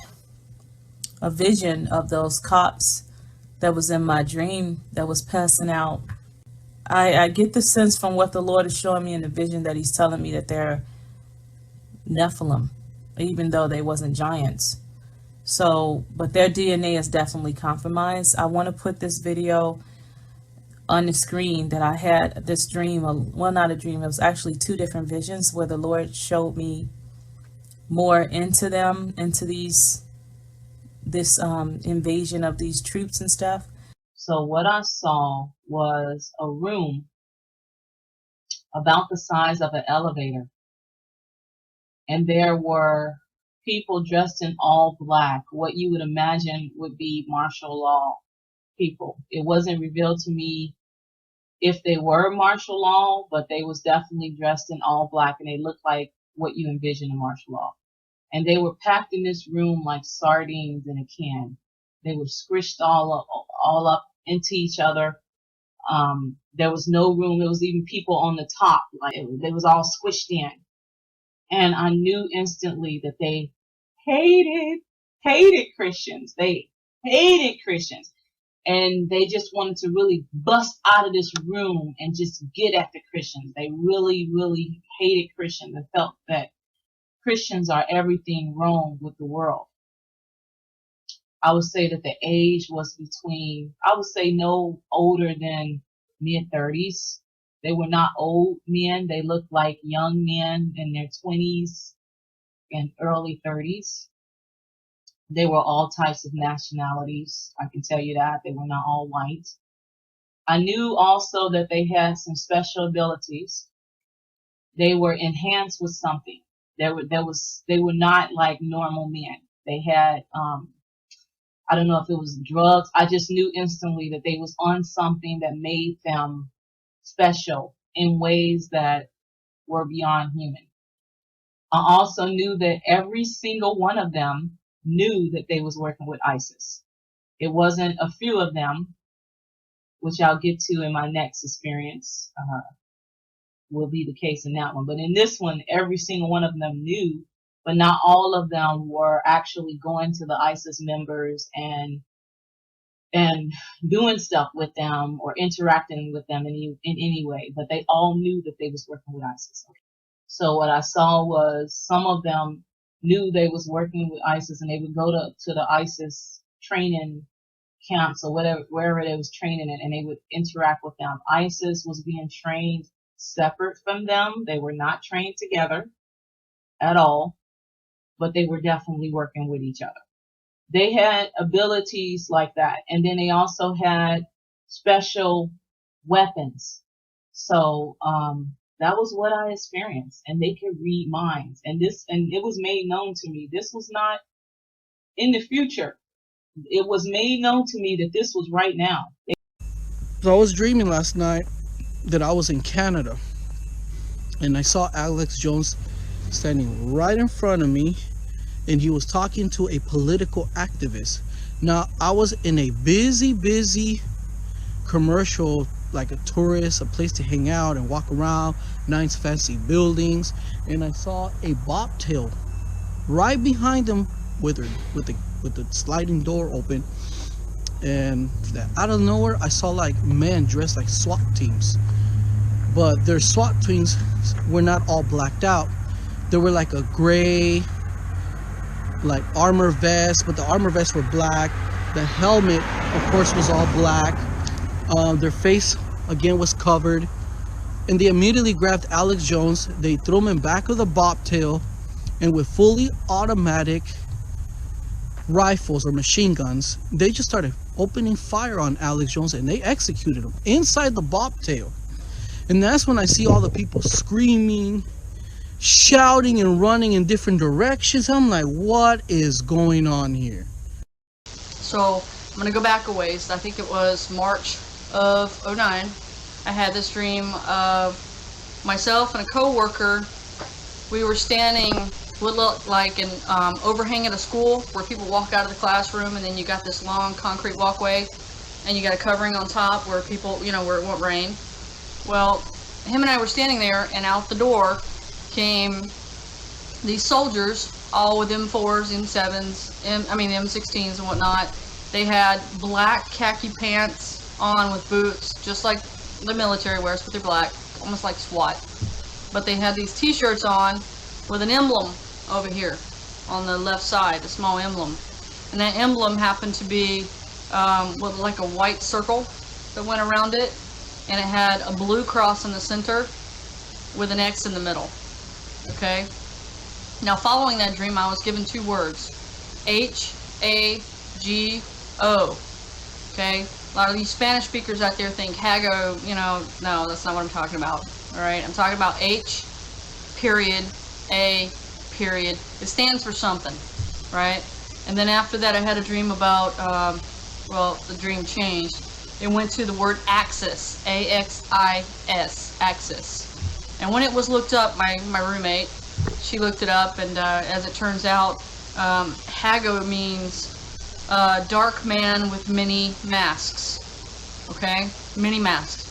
a vision of those cops that was in my dream that was passing out. I get the sense from what the Lord is showing me in the vision that he's telling me that they're Nephilim, even though they wasn't giants. So, but their DNA is definitely compromised. I want to put this video on the screen that I had this dream, well, not a dream, it was actually two different visions where the Lord showed me more into them, into this invasion of these troops and stuff. So what I saw was a room about the size of an elevator, and there were people dressed in all black, what you would imagine would be martial law people. It wasn't revealed to me if they were martial law, but they was definitely dressed in all black, and they looked like what you envision in martial law. And they were packed in this room like sardines in a can. They were squished all up into each other. There was no room. There was even people on the top. Like they was all squished in. And I knew instantly that they hated Christians. They hated Christians. And they just wanted to really bust out of this room and just get at the Christians. They really, really hated Christians and felt that Christians are everything wrong with the world. I would say that the age was between, I would say no older than mid-30s. They were not old men. They looked like young men in their 20s and early 30s. They were all types of nationalities. I can tell you that. They were not all white. I knew also that they had some special abilities. They were enhanced with something. They were not like normal men. They had, I don't know if it was drugs. I just knew instantly that they was on something that made them special in ways that were beyond human. I also knew that every single one of them knew that they was working with ISIS. It wasn't a few of them, which I'll get to in my next experience, will be the case in that one. But in this one, every single one of them knew, but not all of them were actually going to the ISIS members and doing stuff with them or interacting with them in any way. But they all knew that they was working with ISIS. So what I saw was some of them knew they was working with ISIS, and they would go to the ISIS training camps or wherever they was training in, and they would interact with them. ISIS was being trained separate from them. They were not trained together at all, but they were definitely working with each other. They had abilities like that, and then they also had special weapons. So that was what I experienced, and they could read minds. And it was made known to me. This was not in the future. It was made known to me that this was right now. So I was dreaming last night that I was in Canada, and I saw Alex Jones standing right in front of me, and he was talking to a political activist. Now, I was in a busy commercial, like a tourist, a place to hang out and walk around, nice fancy buildings, and I saw a bobtail right behind him with the sliding door open, and out of nowhere I saw like men dressed like SWAT teams, but their SWAT teams were not all blacked out. They were like a gray, like armor vest, but the armor vests were black. The helmet, of course, was all black. Their face again was covered, and they immediately grabbed Alex Jones. They threw him in back of the bobtail, and with fully automatic rifles or machine guns, they just started opening fire on Alex Jones, and they executed him inside the bobtail. And that's when I see all the people screaming, shouting, and running in different directions. I'm like, what is going on here? So I'm gonna go back a ways. I think it was March of '09. I had this dream of myself and a co-worker. We were standing what looked like an overhang at a school where people walk out of the classroom, and then you got this long concrete walkway, and you got a covering on top where people, you know, where it won't rain. Well, him and I were standing there, and out the door came these soldiers, all with M4s, M7s, M16s and whatnot. They had black khaki pants on with boots, just like the military wears, but they're black, almost like SWAT. But they had these t-shirts on with an emblem over here on the left side, a small emblem. And that emblem happened to be with like a white circle that went around it, and it had a blue cross in the center with an X in the middle. Okay? Now, following that dream, I was given two words: H-A-G-O. Okay? A lot of these Spanish speakers out there think Hago, you know, no, that's not what I'm talking about. Alright? I'm talking about H, period, A, period. It stands for something, right? And then after that, I had a dream about, well, the dream changed. It went to the word axis, A-X-I-S, axis. And when it was looked up, my roommate, she looked it up, and as it turns out, Hago means dark man with many masks. Okay? Many masks.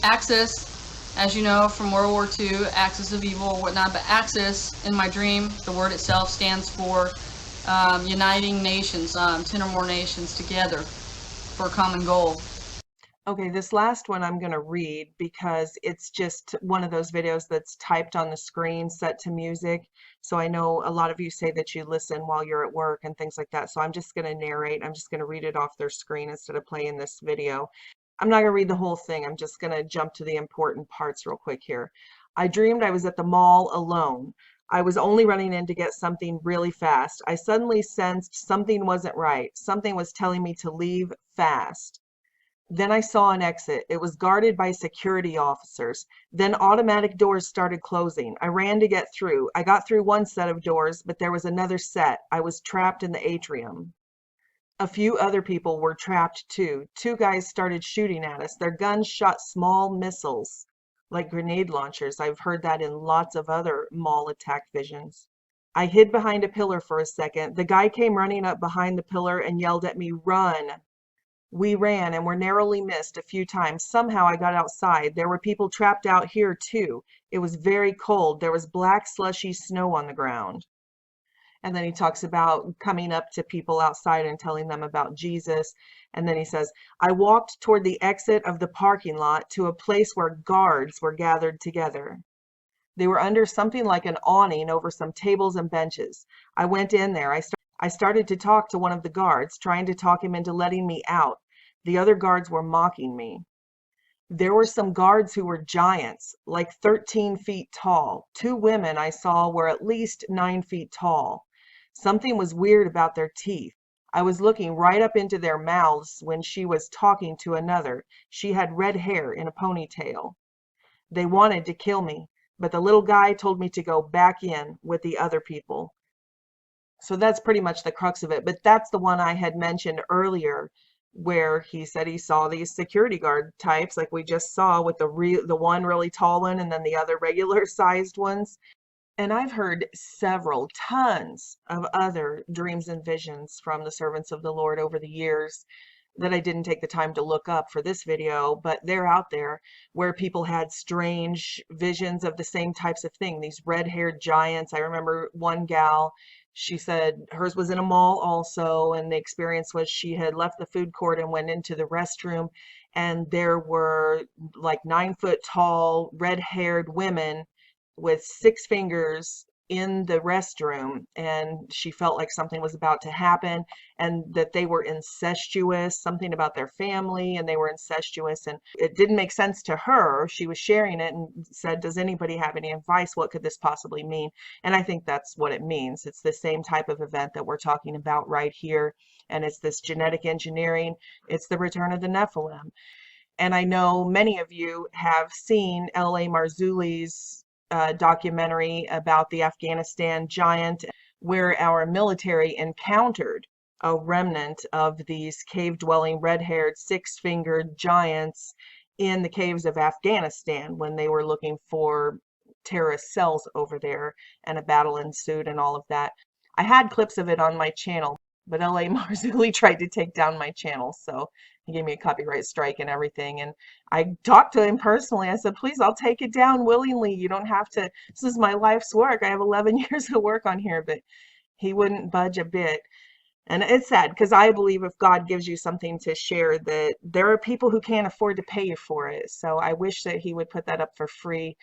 Axis, as you know from World War II, axis of evil or whatnot, but axis, in my dream, the word itself stands for uniting nations, 10 or more nations together for a common goal. Okay, this last one I'm going to read because it's just one of those videos that's typed on the screen, set to music. So I know a lot of you say that you listen while you're at work and things like that. So I'm just going to narrate. I'm just going to read it off their screen instead of playing this video. I'm not going to read the whole thing. I'm just going to jump to the important parts real quick here. I dreamed I was at the mall alone. I was only running in to get something really fast. I suddenly sensed something wasn't right. Something was telling me to leave fast. Then I saw an exit. It was guarded by security officers. Then automatic doors started closing. I ran to get through. I got through one set of doors, but there was another set. I was trapped in the atrium. A few other people were trapped too. Two guys started shooting at us. Their guns shot small missiles, like grenade launchers. I've heard that in lots of other mall attack visions. I hid behind a pillar for a second. The guy came running up behind the pillar and yelled at me, "Run!" We ran and were narrowly missed a few times. Somehow I got outside. There were people trapped out here too. It was very cold. There was black slushy snow on the ground. And then he talks about coming up to people outside and telling them about Jesus. And then he says, I walked toward the exit of the parking lot to a place where guards were gathered together. They were under something like an awning over some tables and benches. I went in there. I started to talk to one of the guards, trying to talk him into letting me out. The other guards were mocking me. There were some guards who were giants, like 13 feet tall. Two women I saw were at least 9 feet tall. Something was weird about their teeth. I was looking right up into their mouths when she was talking to another. She had red hair in a ponytail. They wanted to kill me, but the little guy told me to go back in with the other people. So that's pretty much the crux of it. But that's the one I had mentioned earlier, where he said he saw these security guard types, like we just saw with the one really tall one and then the other regular sized ones. And I've heard tons of other dreams and visions from the servants of the Lord over the years that I didn't take the time to look up for this video, but they're out there, where people had strange visions of the same types of thing, these red-haired giants. I remember one gal, She said hers was in a mall also, and the experience was she had left the food court and went into the restroom, and there were like 9 foot tall, red-haired women with 6 fingers in the restroom, and she felt like something was about to happen, and that they were incestuous, something about their family, and they were incestuous, and it didn't make sense to her. She was sharing it and said, does anybody have any advice? What could this possibly mean? And I think that's what it means. It's the same type of event that we're talking about right here, and it's this genetic engineering. It's the return of the Nephilim. And I know many of you have seen L.A. Marzulli's documentary about the Afghanistan giant, where our military encountered a remnant of these cave-dwelling, red-haired, 6-fingered giants in the caves of Afghanistan when they were looking for terrorist cells over there, and a battle ensued and all of that. I had clips of it on my channel, but L.A. Marzulli tried to take down my channel, so he gave me a copyright strike and everything. And I talked to him personally. I said, please, I'll take it down willingly. You don't have to. This is my life's work. I have 11 years of work on here, but he wouldn't budge a bit. And it's sad, because I believe if God gives you something to share, that there are people who can't afford to pay you for it. So I wish that he would put that up for free.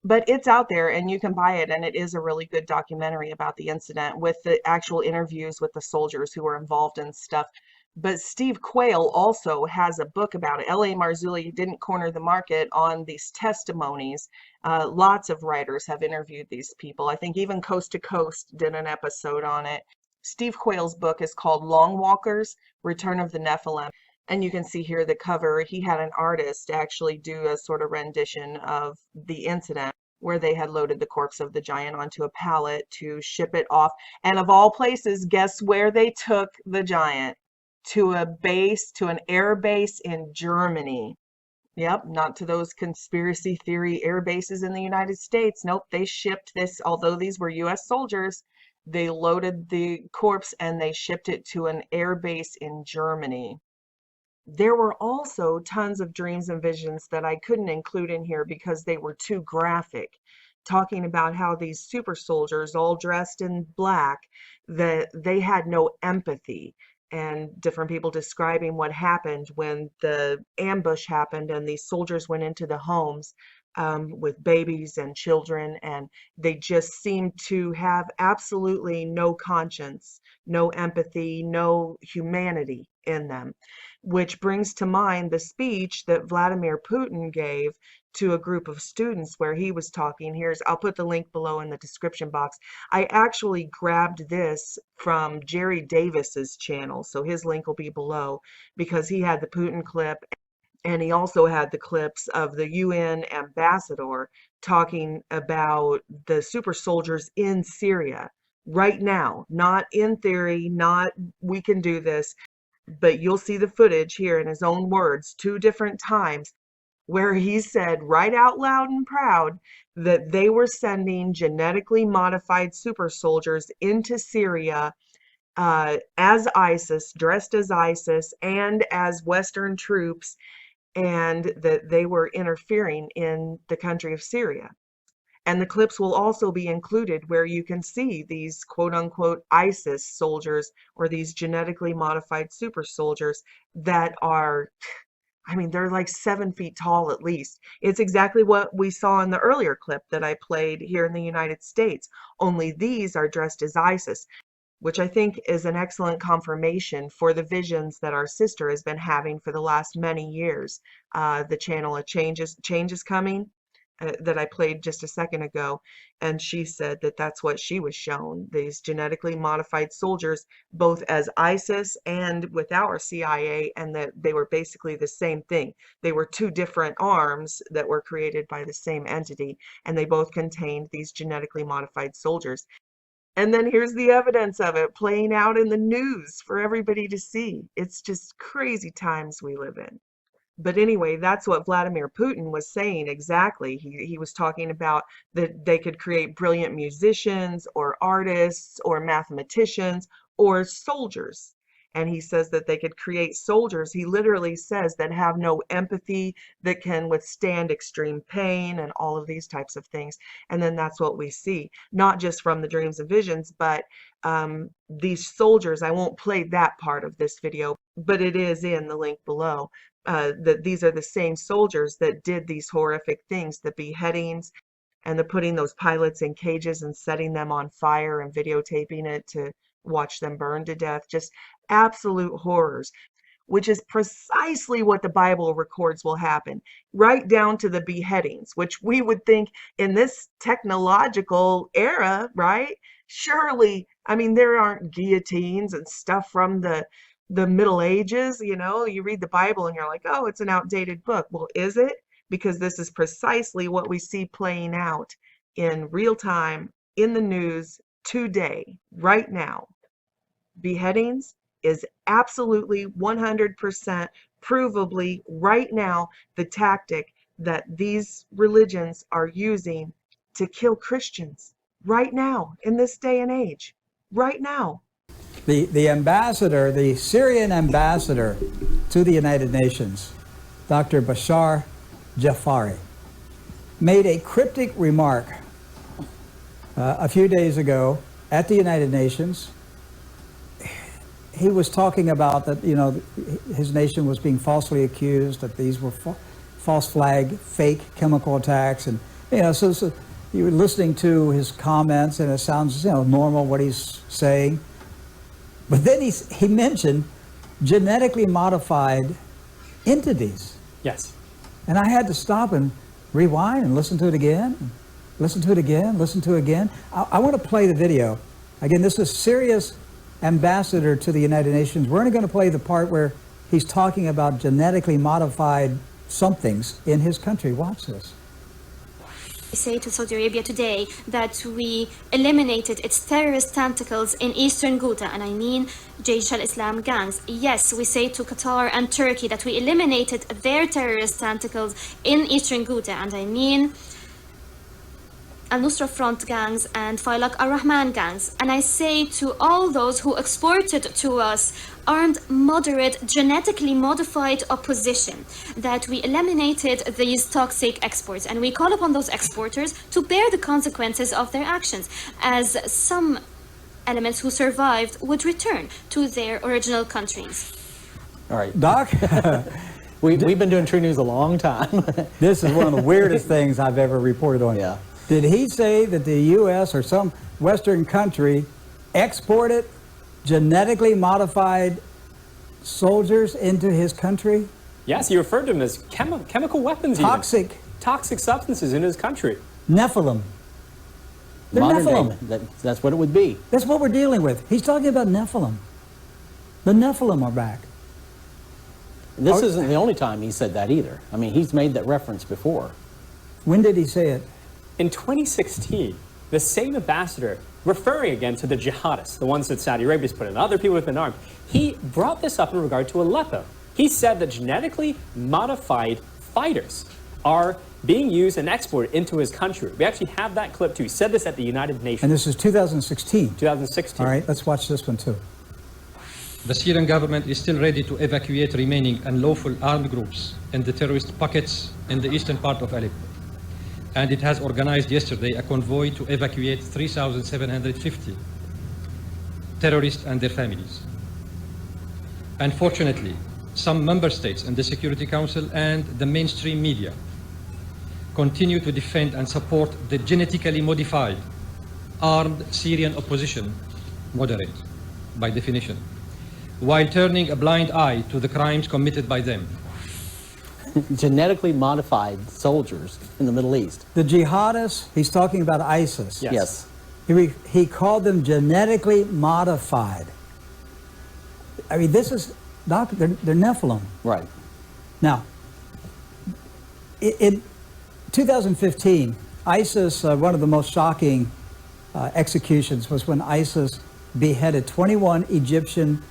But it's out there and you can buy it, and it is a really good documentary about the incident with the actual interviews with the soldiers who were involved and stuff. But Steve Quayle also has a book about it. L.A. Marzulli didn't corner the market on these testimonies. Lots of writers have interviewed these people. I think even Coast to Coast did an episode on it. Steve Quayle's book is called Long Walkers, Return of the Nephilim. And you can see here the cover. He had an artist actually do a sort of rendition of the incident where they had loaded the corpse of the giant onto a pallet to ship it off. And of all places, guess where they took the giant? To a base, to an air base in Germany. Yep, not to those conspiracy theory air bases in the United States. Nope, they shipped this, although these were U.S. soldiers, they loaded the corpse and they shipped it to an air base in Germany. There were also tons of dreams and visions that I couldn't include in here because they were too graphic, talking about how these super soldiers, all dressed in black, that they had no empathy, and different people describing what happened when the ambush happened and these soldiers went into the homes with babies and children, and they just seemed to have absolutely no conscience, no empathy, no humanity in them. Which brings to mind the speech that Vladimir Putin gave to a group of students where he was talking. I'll put the link below in the description box. I actually grabbed this from Jerry Davis's channel, so his link will be below, because he had the Putin clip, and he also had the clips of the UN ambassador talking about the super soldiers in Syria right now, not in theory, not we can do this. But you'll see the footage here in his own words 2 different times where he said right out loud and proud that they were sending genetically modified super soldiers into Syria as ISIS, dressed as ISIS and as Western troops, and that they were interfering in the country of Syria. And the clips will also be included where you can see these quote unquote ISIS soldiers, or these genetically modified super soldiers that are, I mean, they're like 7 feet tall at least. It's exactly what we saw in the earlier clip that I played here in the United States, only these are dressed as ISIS, which I think is an excellent confirmation for the visions that our sister has been having for the last many years. The channel of Change is Coming, that I played just a second ago, and she said that that's what she was shown, these genetically modified soldiers, both as ISIS and with our CIA, and that they were basically the same thing. They were 2 different arms that were created by the same entity, and they both contained these genetically modified soldiers. And then here's the evidence of it playing out in the news for everybody to see. It's just crazy times we live in. But anyway, that's what Vladimir Putin was saying exactly. He was talking about that they could create brilliant musicians or artists or mathematicians or soldiers. and he says that they could create soldiers, he literally says, that have no empathy, that can withstand extreme pain and all of these types of things. And then that's what we see, not just from the dreams and visions, but these soldiers. I won't play that part of this video, but it is in the link below. That these are the same soldiers that did these horrific things, the beheadings and the putting those pilots in cages and setting them on fire and videotaping it to watch them burn to death. Just absolute horrors, which is precisely what the Bible records will happen, right down to the beheadings, which we would think in this technological era, right? Surely, I mean, there aren't guillotines and stuff from the Middle Ages. You know, you read the Bible and you're like, oh, it's an outdated book. Well, is it? Because this is precisely what we see playing out in real time in the news today, right now. Beheadings is absolutely 100% provably right now the tactic that these religions are using to kill Christians right now in this day and age, right now. The ambassador, the Syrian ambassador to the United Nations, Dr. Bashar Jafari, made a cryptic remark a few days ago at the United Nations. He was talking about that, you know, his nation was being falsely accused, that these were false flag, fake chemical attacks. And, you know, so you were listening to his comments and it sounds, you know, normal what he's saying. But then he mentioned genetically modified entities. Yes. And I had to stop and rewind and listen to it again, listen to it again, listen to it again. I want to play the video. Again, this is serious ambassador to the United Nations. We're only going to play the part where he's talking about genetically modified somethings in his country. Watch this. I say to Saudi Arabia today that we eliminated its terrorist tentacles in eastern Ghouta, and I mean Jaish al-Islam gangs. Yes, we say to Qatar and Turkey that we eliminated their terrorist tentacles in eastern Ghouta, and I mean Al-Nusra Front gangs and Failaq al-Rahman gangs. And I say to all those who exported to us armed, moderate, genetically modified opposition that we eliminated these toxic exports, and we call upon those exporters to bear the consequences of their actions, as some elements who survived would return to their original countries. All right, Doc. We've been doing True News a long time. This is one of the weirdest things I've ever reported on. Yeah. Did he say that the U.S. or some Western country exported genetically modified soldiers into his country? Yes, he referred to them as chemical weapons. Toxic substances in his country. Nephilim. They're Modern Nephilim. Day, that's what it would be. That's what we're dealing with. He's talking about Nephilim. The Nephilim are back. This isn't the only time he said that either. I mean, he's made that reference before. When did he say it? In 2016, the same ambassador, referring again to the jihadists, the ones that Saudi Arabia's put in, other people who've been armed, he brought this up in regard to Aleppo. He said that genetically modified fighters are being used and exported into his country. We actually have that clip too. He said this at the United Nations. And this is 2016. 2016. All right, let's watch this one too. The Syrian government is still ready to evacuate remaining unlawful armed groups in the terrorist pockets in the eastern part of Aleppo. And it has organized yesterday a convoy to evacuate 3,750 terrorists and their families. Unfortunately, some member states in the Security Council and the mainstream media continue to defend and support the genetically modified armed Syrian opposition, moderate by definition, while turning a blind eye to the crimes committed by them. Genetically modified soldiers in the Middle East. The jihadists, he's talking about ISIS. Yes. He called them genetically modified. I mean, this is, Doc, they're Nephilim. Right. Now, in 2015, ISIS, one of the most shocking executions was when ISIS beheaded 21 Egyptian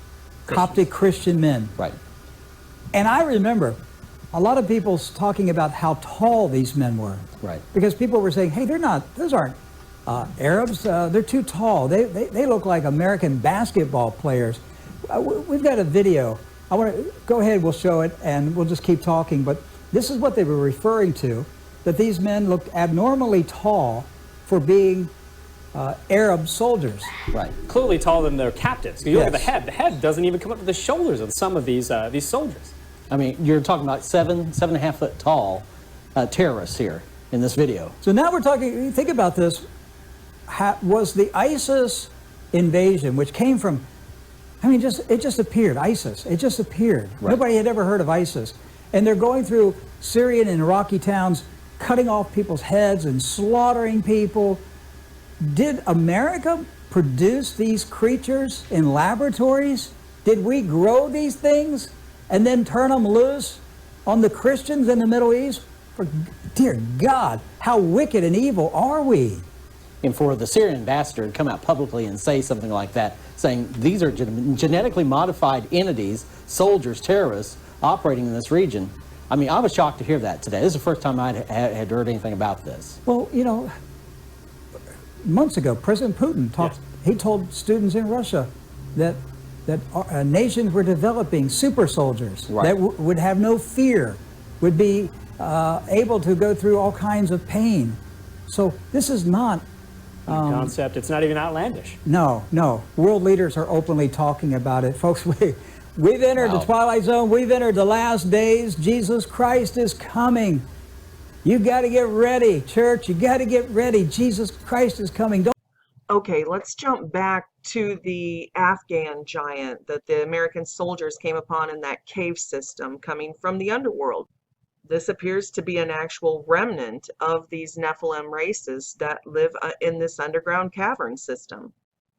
Coptic Christian men. Right. And I remember a lot of people talking about how tall these men were. Right. Because people were saying, hey, those aren't Arabs, they're too tall. They look like American basketball players. we've got a video. I want to go ahead, we'll show it, and we'll just keep talking. But this is what they were referring to, that these men looked abnormally tall for being Arab soldiers. Right. Clearly taller than their captains. You look at the head. The head doesn't even come up to the shoulders of some of these soldiers. I mean, you're talking about 7.5 foot tall terrorists here in this video. So now we're talking, think about this, was the ISIS invasion, which came from, I mean, it just appeared, ISIS, it just appeared. Right. Nobody had ever heard of ISIS. And they're going through Syrian and Iraqi towns, cutting off people's heads and slaughtering people. Did America produce these creatures in laboratories? Did we grow these things and then turn them loose on the Christians in the Middle East? For dear God, how wicked and evil are we? And for the Syrian ambassador to come out publicly and say something like that, saying these are genetically modified entities, soldiers, terrorists, operating in this region. I mean, I was shocked to hear that today. This is the first time I had heard anything about this. Well, you know, months ago, President Putin talked. He told students in Russia that nations were developing super soldiers that would have no fear, would be able to go through all kinds of pain. So this is not concept. It's not even outlandish. No, no. World leaders are openly talking about it, folks. We've entered the twilight zone. We've entered the last days. Jesus Christ is coming. You got to get ready, church. You got to get ready. Jesus Christ is coming. Okay, let's jump back to the Afghan giant that the American soldiers came upon in that cave system coming from the underworld. This appears to be an actual remnant of these Nephilim races that live in this underground cavern system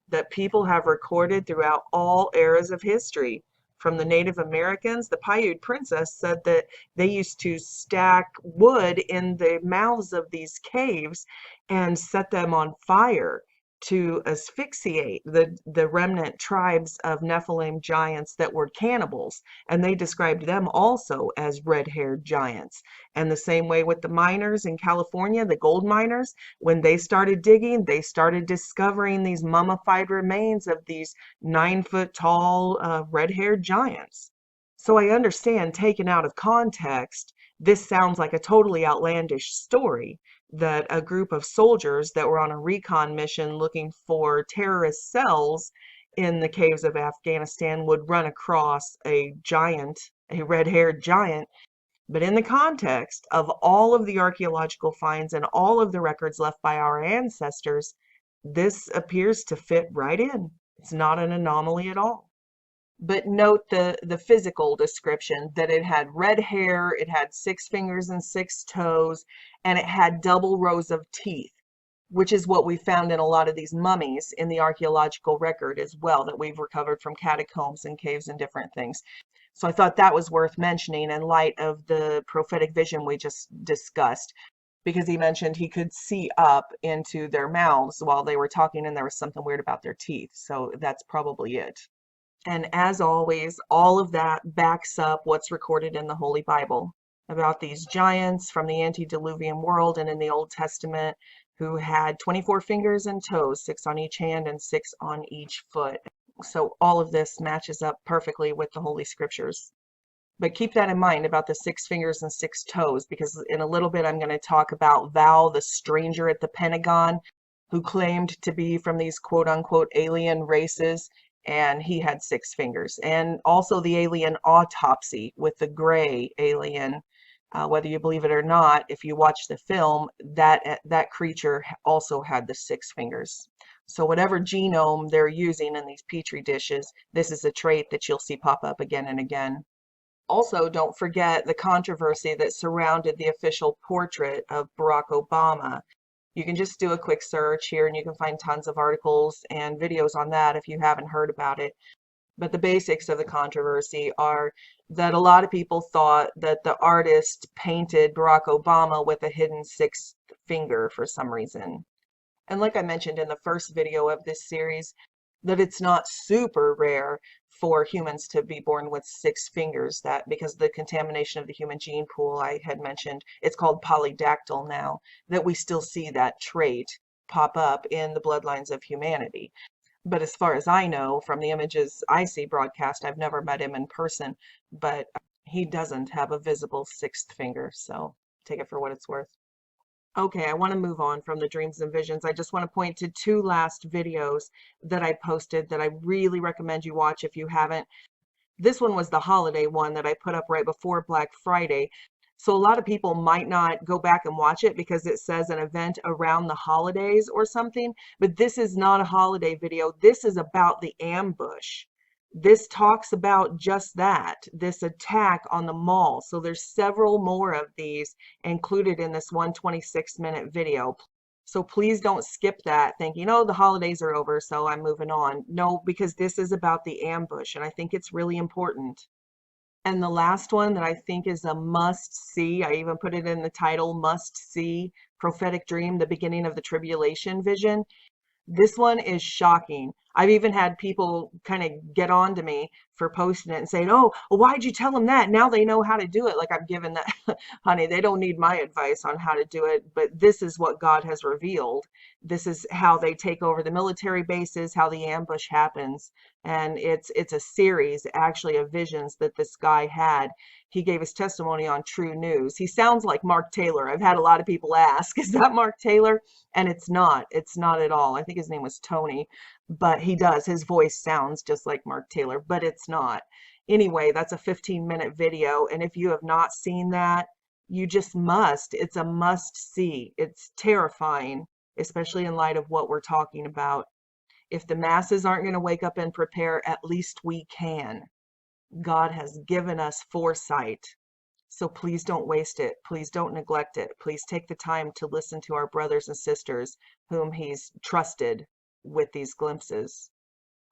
that people have recorded throughout all eras of history. From the Native Americans, the Paiute princess said that they used to stack wood in the mouths of these caves and set them on fire to asphyxiate the remnant tribes of Nephilim giants that were cannibals. And they described them also as red-haired giants. And the same way with the miners in California, the gold miners, when they started digging, they started discovering these mummified remains of these 9-foot-tall red-haired giants. So I understand, taken out of context, this sounds like a totally outlandish story, that a group of soldiers that were on a recon mission looking for terrorist cells in the caves of Afghanistan would run across a giant, a red-haired giant. But in the context of all of the archaeological finds and all of the records left by our ancestors, this appears to fit right in. It's not an anomaly at all. But note the physical description, that it had red hair, it had 6 fingers and 6 toes, and it had double rows of teeth, which is what we found in a lot of these mummies in the archaeological record as well, that we've recovered from catacombs and caves and different things. So I thought that was worth mentioning in light of the prophetic vision we just discussed, because he mentioned he could see up into their mouths while they were talking, and there was something weird about their teeth. So that's probably it. And as always, all of that backs up what's recorded in the Holy Bible about these giants from the antediluvian world and in the Old Testament who had 24 fingers and toes, 6 on each hand and 6 on each foot. So all of this matches up perfectly with the Holy Scriptures. But keep that in mind about the 6 fingers and 6 toes, because in a little bit I'm going to talk about Val, the stranger at the Pentagon, who claimed to be from these quote-unquote alien races, and he had 6 fingers. And also the alien autopsy with the gray alien, whether you believe it or not, if you watch the film, that creature also had the 6 fingers. So whatever genome they're using in these petri dishes, this is a trait that you'll see pop up again and again. Also, don't forget the controversy that surrounded the official portrait of Barack Obama. You can just do a quick search here and you can find tons of articles and videos on that if you haven't heard about it. But the basics of the controversy are that a lot of people thought that the artist painted Barack Obama with a hidden 6th finger for some reason. And like I mentioned in the first video of this series, that it's not super rare for humans to be born with 6 fingers, that because of the contamination of the human gene pool I had mentioned, it's called polydactyl now, that we still see that trait pop up in the bloodlines of humanity. But as far as I know, from the images I see broadcast, I've never met him in person, but he doesn't have a visible sixth finger, so take it for what it's worth. Okay, I want to move on from the dreams and visions. I just want to point to two last videos that I posted that I really recommend you watch if you haven't. This one was the holiday one that I put up right before Black Friday. So a lot of people might not go back and watch it because it says an event around the holidays or something, but this is not a holiday video. This is about the ambush. This talks about just that, this attack on the mall. So there's several more of these included in this 126-minute video. So please don't skip that thinking, oh, the holidays are over, so I'm moving on. No, because this is about the ambush, and I think it's really important. And the last one that I think is a must-see, I even put it in the title, must-see, prophetic dream, the beginning of the tribulation vision. This one is shocking. I've even had people kind of get on to me for posting it and saying, oh, well, why'd you tell them that? Now they know how to do it. Like I'm giving that, honey, they don't need my advice on how to do it, but this is what God has revealed. This is how they take over the military bases, how the ambush happens. And it's a series actually of visions that this guy had. He gave his testimony on True News. He sounds like Mark Taylor. I've had a lot of people ask, is that Mark Taylor? And it's not at all. I think his name was Tony, but he does. His voice sounds just like Mark Taylor, but it's not. Anyway, that's a 15-minute video. And if you have not seen that, you just must. It's a must see. It's terrifying, especially in light of what we're talking about. If the masses aren't going to wake up and prepare, at least we can. God has given us foresight. So please don't waste it. Please don't neglect it. Please take the time to listen to our brothers and sisters whom he's trusted with these glimpses.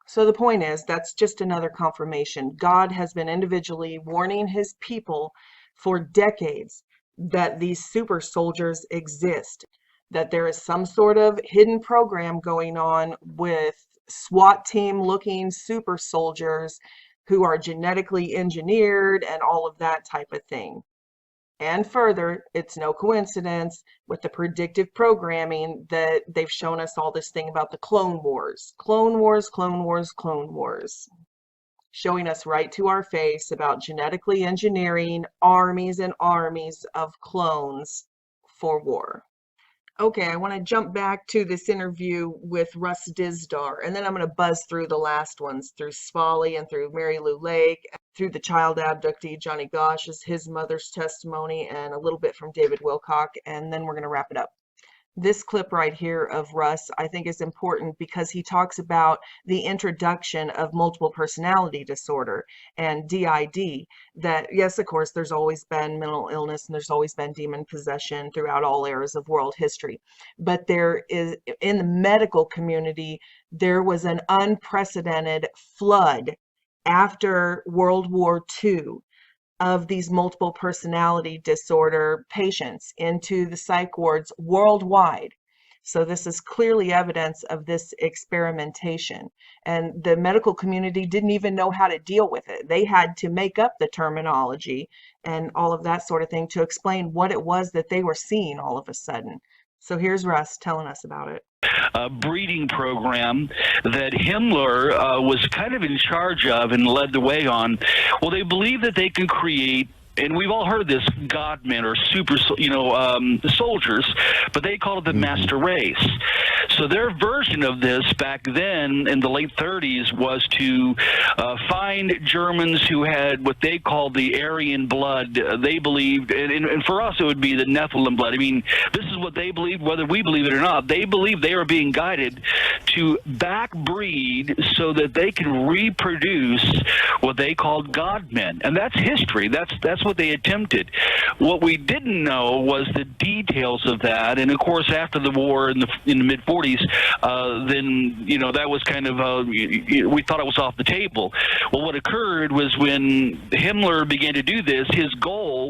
So the point is, that's just another confirmation. God has been individually warning his people for decades that these super soldiers exist, that there is some sort of hidden program going on with SWAT team looking super soldiers who are genetically engineered and all of that type of thing. And further, it's no coincidence with the predictive programming that they've shown us all this thing about the clone wars. Clone wars, clone wars, clone wars. Showing us right to our face about genetically engineering armies and armies of clones for war. Okay, I want to jump back to this interview with Russ Dizdar, and then I'm going to buzz through the last ones, through Smalley and through Mary Lou Lake, through the child abductee Johnny Gosh's, his mother's testimony, and a little bit from David Wilcock, and then we're going to wrap it up. This clip right here of Russ, I think, is important because he talks about the introduction of multiple personality disorder and DID, that, yes, of course, there's always been mental illness and there's always been demon possession throughout all eras of world history. But there is, in the medical community, there was an unprecedented flood after World War II of these multiple personality disorder patients into the psych wards worldwide. So this is clearly evidence of this experimentation. And the medical community didn't even know how to deal with it. They had to make up the terminology and all of that sort of thing to explain what it was that they were seeing all of a sudden. So here's Russ telling us about it. Breeding program that Himmler was kind of in charge of and led the way on. Well, they believe that they can create, and we've all heard this, godmen or super, soldiers, but they call it the master race. So their version of this back then in the late 30s was to find Germans who had what they called the Aryan blood. They believed, and for us it would be the Nephilim blood. I mean, this is what they believed, whether we believe it or not. They believed they were being guided to backbreed so that they can reproduce what they called godmen. And that's history. That's what they attempted. What we didn't know was the details of that. And of course, after the war in the mid-40s, then, that was kind of, we thought it was off the table. Well, what occurred was when Himmler began to do this, his goal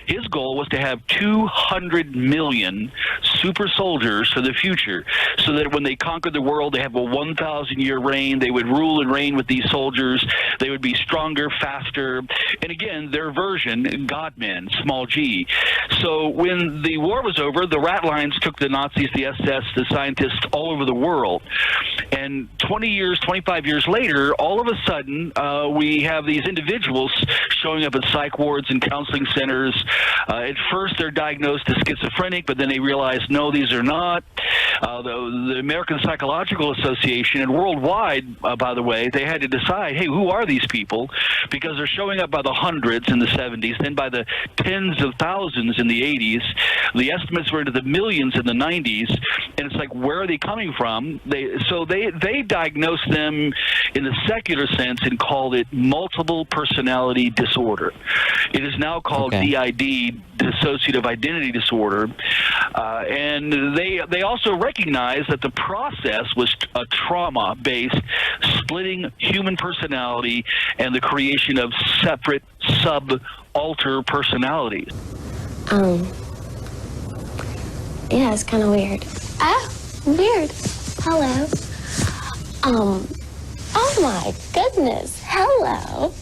his goal was to have 200 million super soldiers for the future, so that when they conquered the world, they have a 1,000-year reign. They would rule and reign with these soldiers. They would be stronger, faster, and again, their version, God-men, small g. So when the war was over, the rat lions took the Nazis, the SS, the scientists all over the world. And 20 years, 25 years later, all of a sudden, we have these individuals showing up at psych wards and counseling centers. At first, they're diagnosed as schizophrenic, but then they realize, no, these are not. The American Psychological Association, and worldwide, by the way, they had to decide, hey, who are these people? Because they're showing up by the hundreds in the 70s, then by the tens of thousands in the 80s. The estimates were into the millions in the 90s, and it's like, where are they coming from? They diagnosed them in the secular sense and called it multiple personality disorder. It is now called DID, dissociative identity disorder, and they also recognized that the process was a trauma-based splitting human personality and the creation of separate sub-alter personalities. Yeah, it's kind of weird. Ah, weird. Hello. Oh my goodness. Hello.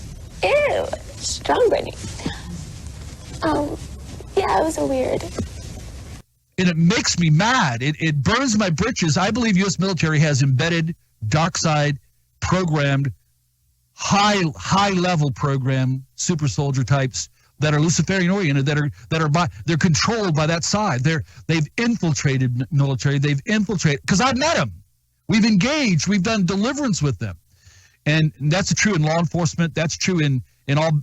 Ew. Strong burning. Yeah, it was weird. And it makes me mad. It burns my britches. I believe U.S. military has embedded, dark side, programmed, high-level program super soldier types that are Luciferian oriented, they're controlled by that side. They've infiltrated military. They've infiltrated, because I've met them. We've engaged. We've done deliverance with them, and that's true in law enforcement. That's true in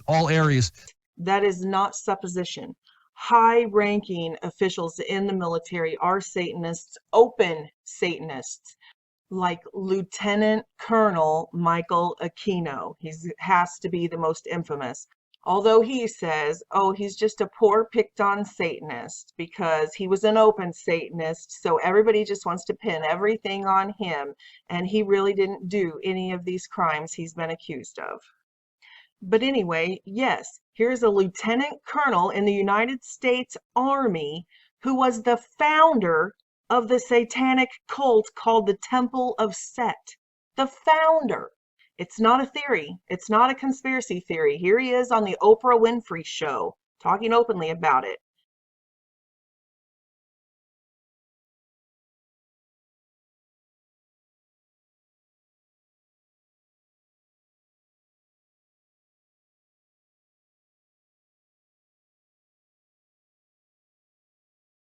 all areas. That is not supposition. High-ranking officials in the military are Satanists, open Satanists, like Lieutenant Colonel Michael Aquino. He has to be the most infamous. Although he says, oh, he's just a poor picked-on Satanist because he was an open Satanist, so everybody just wants to pin everything on him, and he really didn't do any of these crimes he's been accused of. But anyway, yes, here's a lieutenant colonel in the United States Army who was the founder of the satanic cult called the Temple of Set. The founder. It's not a theory. It's not a conspiracy theory. Here he is on the Oprah Winfrey show, talking openly about it.